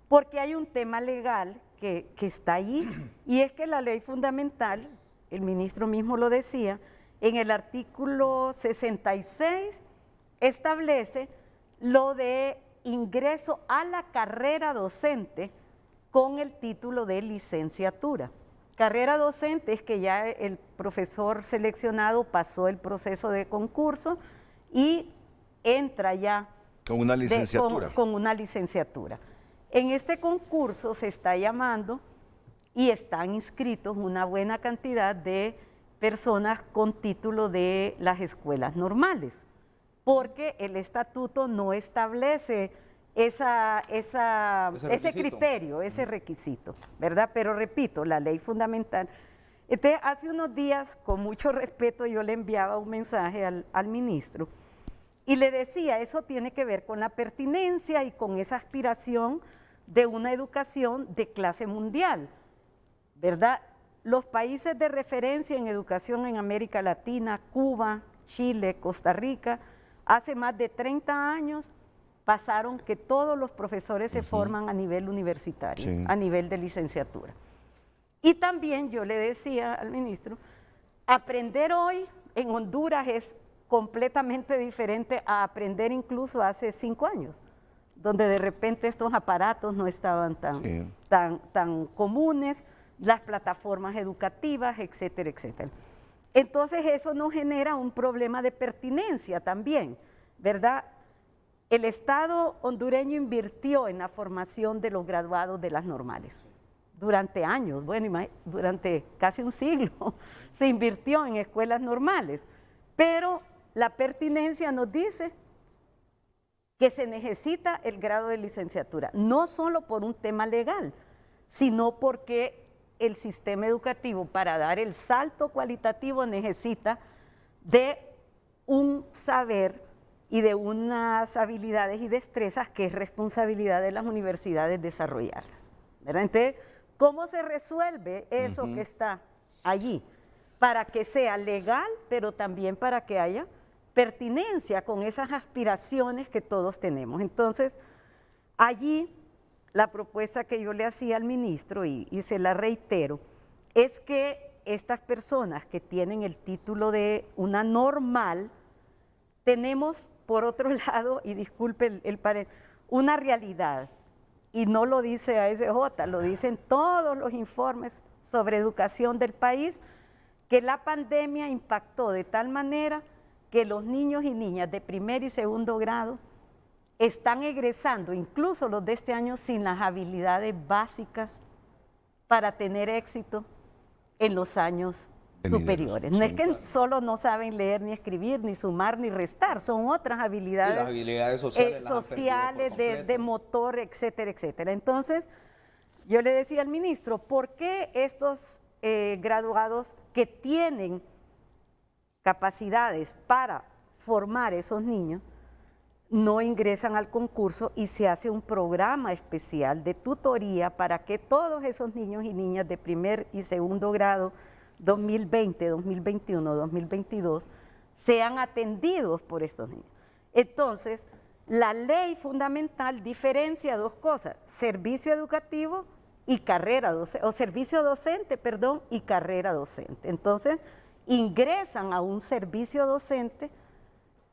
Porque hay un tema legal que está allí, y es que la ley fundamental, el ministro mismo lo decía, en el artículo 66 establece lo de ingreso a la carrera docente con el título de licenciatura. Carrera docente es que ya el profesor seleccionado pasó el proceso de concurso y entra ya con una licenciatura. Con una licenciatura. En este concurso se está llamando y están inscritos una buena cantidad de personas con título de las escuelas normales, porque el estatuto no establece ese criterio, ese requisito, ¿verdad? Pero repito, la ley fundamental. Entonces, hace unos días, con mucho respeto, yo le enviaba un mensaje al ministro y le decía, eso tiene que ver con la pertinencia y con esa aspiración de una educación de clase mundial, ¿verdad? Los países de referencia en educación en América Latina, Cuba, Chile, Costa Rica, hace más de 30 años pasaron que todos los profesores se forman a nivel universitario, sí, a nivel de licenciatura. Y también yo le decía al ministro, aprender hoy en Honduras es completamente diferente a aprender incluso hace 5 años, donde de repente estos aparatos no estaban tan comunes, las plataformas educativas, etcétera, etcétera. Entonces eso nos genera un problema de pertinencia también, ¿verdad? El Estado hondureño invirtió en la formación de los graduados de las normales durante años, bueno, durante casi un siglo se invirtió en escuelas normales, pero la pertinencia nos dice que se necesita el grado de licenciatura, no solo por un tema legal, sino porque el sistema educativo para dar el salto cualitativo necesita de un saber y de unas habilidades y destrezas que es responsabilidad de las universidades desarrollarlas, ¿verdad? Entonces, ¿cómo se resuelve eso que está allí? Para que sea legal, pero también para que haya pertinencia con esas aspiraciones que todos tenemos. Entonces, allí la propuesta que yo le hacía al ministro, y se la reitero, es que estas personas que tienen el título de una normal, tenemos por otro lado, y disculpe una realidad, y no lo dice ASJ, lo dicen todos los informes sobre educación del país, que la pandemia impactó de tal manera que los niños y niñas de primer y segundo grado están egresando, incluso los de este año, sin las habilidades básicas para tener éxito en los años superiores. No es que solo no saben leer ni escribir, ni sumar, ni restar, son otras habilidades, las habilidades sociales, de motor, etcétera, etcétera. Entonces, yo le decía al ministro, ¿por qué estos graduados que tienen capacidades para formar esos niños no ingresan al concurso y se hace un programa especial de tutoría para que todos esos niños y niñas de primer y segundo grado 2020, 2021, 2022 sean atendidos por estos niños? Entonces, la ley fundamental diferencia dos cosas, servicio educativo y carrera docente, o servicio docente, perdón, y carrera docente. Entonces, ingresan a un servicio docente,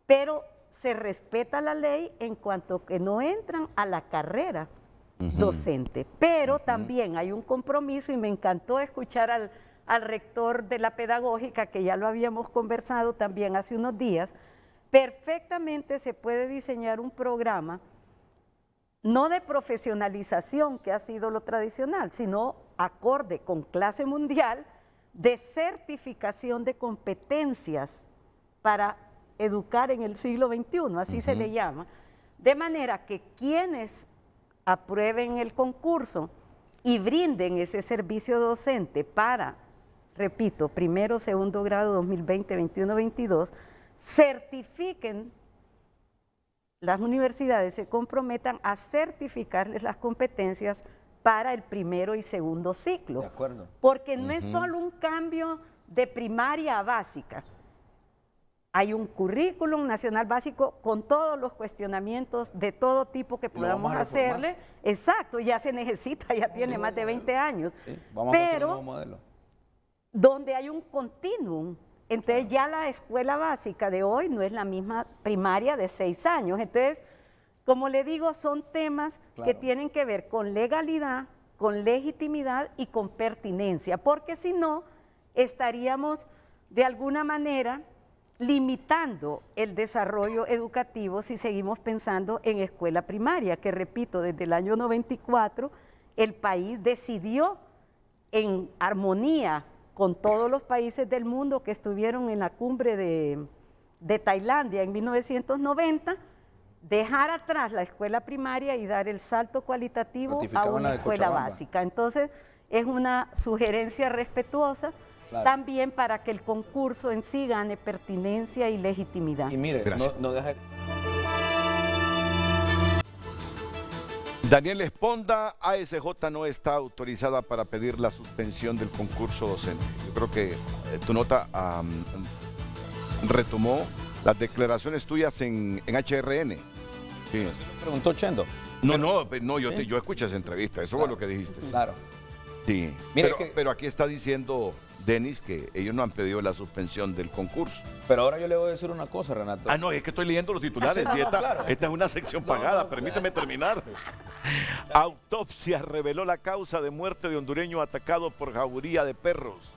pero se respeta la ley en cuanto que no entran a la carrera docente. Pero también hay un compromiso, y me encantó escuchar al rector de la pedagógica, que ya lo habíamos conversado también hace unos días. Perfectamente se puede diseñar un programa, no de profesionalización, que ha sido lo tradicional, sino acorde con clase mundial, de certificación de competencias para educar en el siglo XXI, así se le llama, de manera que quienes aprueben el concurso y brinden ese servicio docente para, repito, primero, segundo grado 2020, 21, 22, certifiquen, las universidades se comprometan a certificarles las competencias para el primero y segundo ciclo. De acuerdo. Porque no es solo un cambio de primaria a básica. Hay un currículum nacional básico con todos los cuestionamientos de todo tipo que podamos hacerle. Exacto, ya se necesita, ya tiene más de 20 años. Sí, vamos a hacer un nuevo modelo. Donde hay un continuum. Entonces ya la escuela básica de hoy no es la misma primaria de 6 años. Entonces, como le digo, son temas que tienen que ver con legalidad, con legitimidad y con pertinencia, porque si no, estaríamos de alguna manera limitando el desarrollo educativo si seguimos pensando en escuela primaria, que repito, desde el año 94 el país decidió en armonía con todos los países del mundo que estuvieron en la cumbre de Tailandia en 1990, dejar atrás la escuela primaria y dar el salto cualitativo a una escuela básica. Entonces, es una sugerencia respetuosa, claro, también para que el concurso en sí gane pertinencia y legitimidad. Y mire, no deja... Daniel Esponda, ASJ no está autorizada para pedir la suspensión del concurso docente. Yo creo que tu nota retomó las declaraciones tuyas en HRN. Sí. Preguntó Chendo. No, yo, ¿sí? Yo escuché esa entrevista, eso claro, fue lo que dijiste. Claro. Sí, mire pero aquí está diciendo Denis que ellos no han pedido la suspensión del concurso. Pero ahora yo le voy a decir una cosa, Renato. No, es que estoy leyendo los titulares y esta es una sección pagada, permíteme terminar. Autopsia reveló la causa de muerte de hondureño atacado por jauría de perros.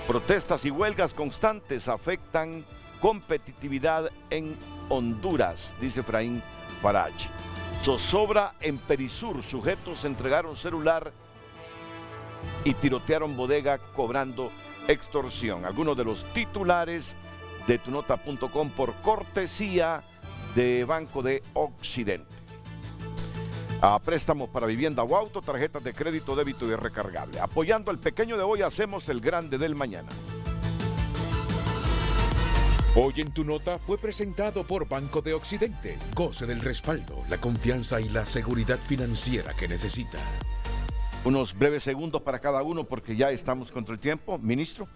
Protestas y huelgas constantes afectan competitividad en Honduras, dice Efraín Farage. Zozobra en Perisur, sujetos entregaron celular y tirotearon bodega cobrando extorsión. Algunos de los titulares de tunota.com por cortesía de Banco de Occidente. A préstamos para vivienda o auto, tarjetas de crédito, débito y recargable. Apoyando al pequeño de hoy, hacemos el grande del mañana. Hoy en Tu Nota fue presentado por Banco de Occidente. Goce del respaldo, la confianza y la seguridad financiera que necesita. Unos breves segundos para cada uno porque ya estamos contra el tiempo. Ministro.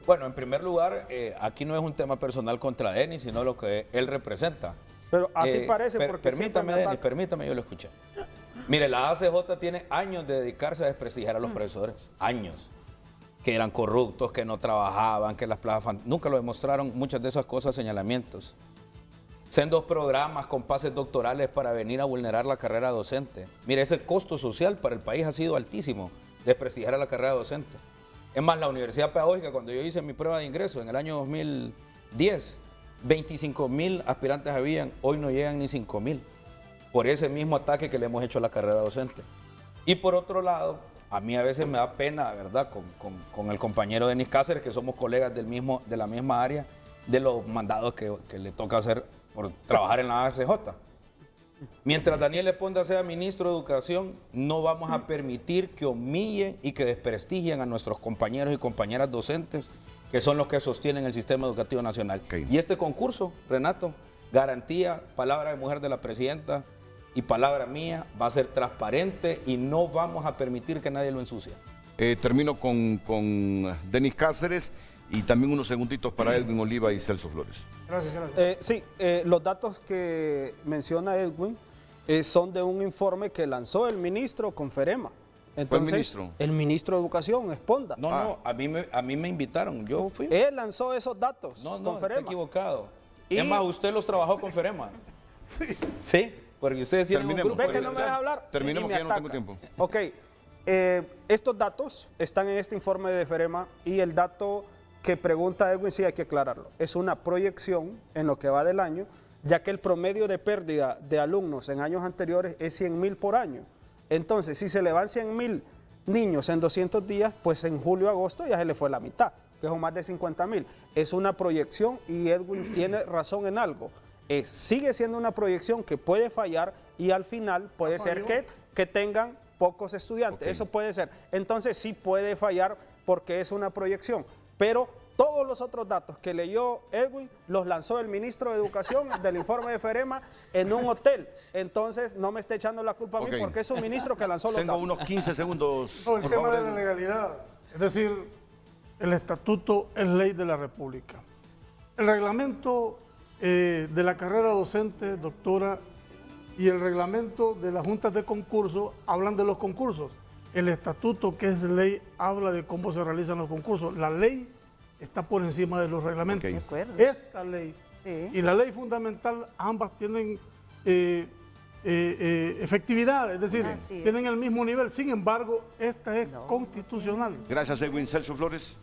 Bueno, en primer lugar, aquí no es un tema personal contra Denis, sino lo que él representa. Pero así parece porque permítame, Denis, permítame, yo lo escuché. Mire, la ACJ tiene años de dedicarse a desprestigiar a los profesores. Años. Que eran corruptos, que no trabajaban, que las plazas... Nunca lo demostraron muchas de esas cosas, señalamientos. Sendos programas con pases doctorales para venir a vulnerar la carrera docente. Mire, ese costo social para el país ha sido altísimo, desprestigiar a la carrera docente. Es más, la Universidad Pedagógica, cuando yo hice mi prueba de ingreso en el año 2010, 25,000 aspirantes habían, hoy no llegan ni 5,000, por ese mismo ataque que le hemos hecho a la carrera docente. Y por otro lado, a mí a veces me da pena, ¿verdad?, con el compañero Denis Cáceres, que somos colegas de la misma área, de los mandados que le toca hacer por trabajar en la ACJ. Mientras Daniel Esponda sea ministro de Educación, no vamos a permitir que humillen y que desprestigien a nuestros compañeros y compañeras docentes, que son los que sostienen el sistema educativo nacional. Okay. Y este concurso, Renato, garantía, palabra de mujer de la presidenta y palabra mía, va a ser transparente y no vamos a permitir que nadie lo ensucie. Termino con Denis Cáceres y también unos segunditos para Edwin Oliva y Celso Flores. Gracias. Los datos que menciona Edwin son de un informe que lanzó el ministro con Ferema. Entonces, ¿cuál ministro? El ministro de Educación, Esponda. No, a mí me invitaron, yo fui. Él lanzó esos datos con Ferema. Está equivocado. Es más, usted los trabajó con Ferema. Sí, porque ustedes tienen un grupo. ¿Ve que no me deja hablar? Terminemos, que ya no tengo tiempo. Ok, estos datos están en este informe de Ferema y el dato que pregunta Edwin sí hay que aclararlo. Es una proyección en lo que va del año, ya que el promedio de pérdida de alumnos en años anteriores es 100,000 por año. Entonces, si se le van 100,000 niños en 200 días, pues en julio, agosto ya se le fue la mitad, que son más de 50,000. Es una proyección y Edwin tiene razón en algo. Sigue siendo una proyección que puede fallar y al final puede ser que tengan pocos estudiantes. Okay. Eso puede ser. Entonces sí puede fallar porque es una proyección. Pero todos los otros datos que leyó Edwin los lanzó el ministro de Educación del informe de Ferema en un hotel. Entonces no me esté echando la culpa a mí porque es un ministro que lanzó los datos. Tengo unos 15 segundos. No, el tema de la legalidad. Es decir, el estatuto es ley de la República. El reglamento de la carrera docente, doctora, y el reglamento de las juntas de concurso hablan de los concursos. El estatuto, que es ley, habla de cómo se realizan los concursos. La ley está por encima de los reglamentos. Okay. Esta ley y la ley fundamental, ambas tienen efectividad, es decir, Así es. tienen el mismo nivel. Sin embargo, esta es constitucional. Gracias, Edwin. Celso Flores.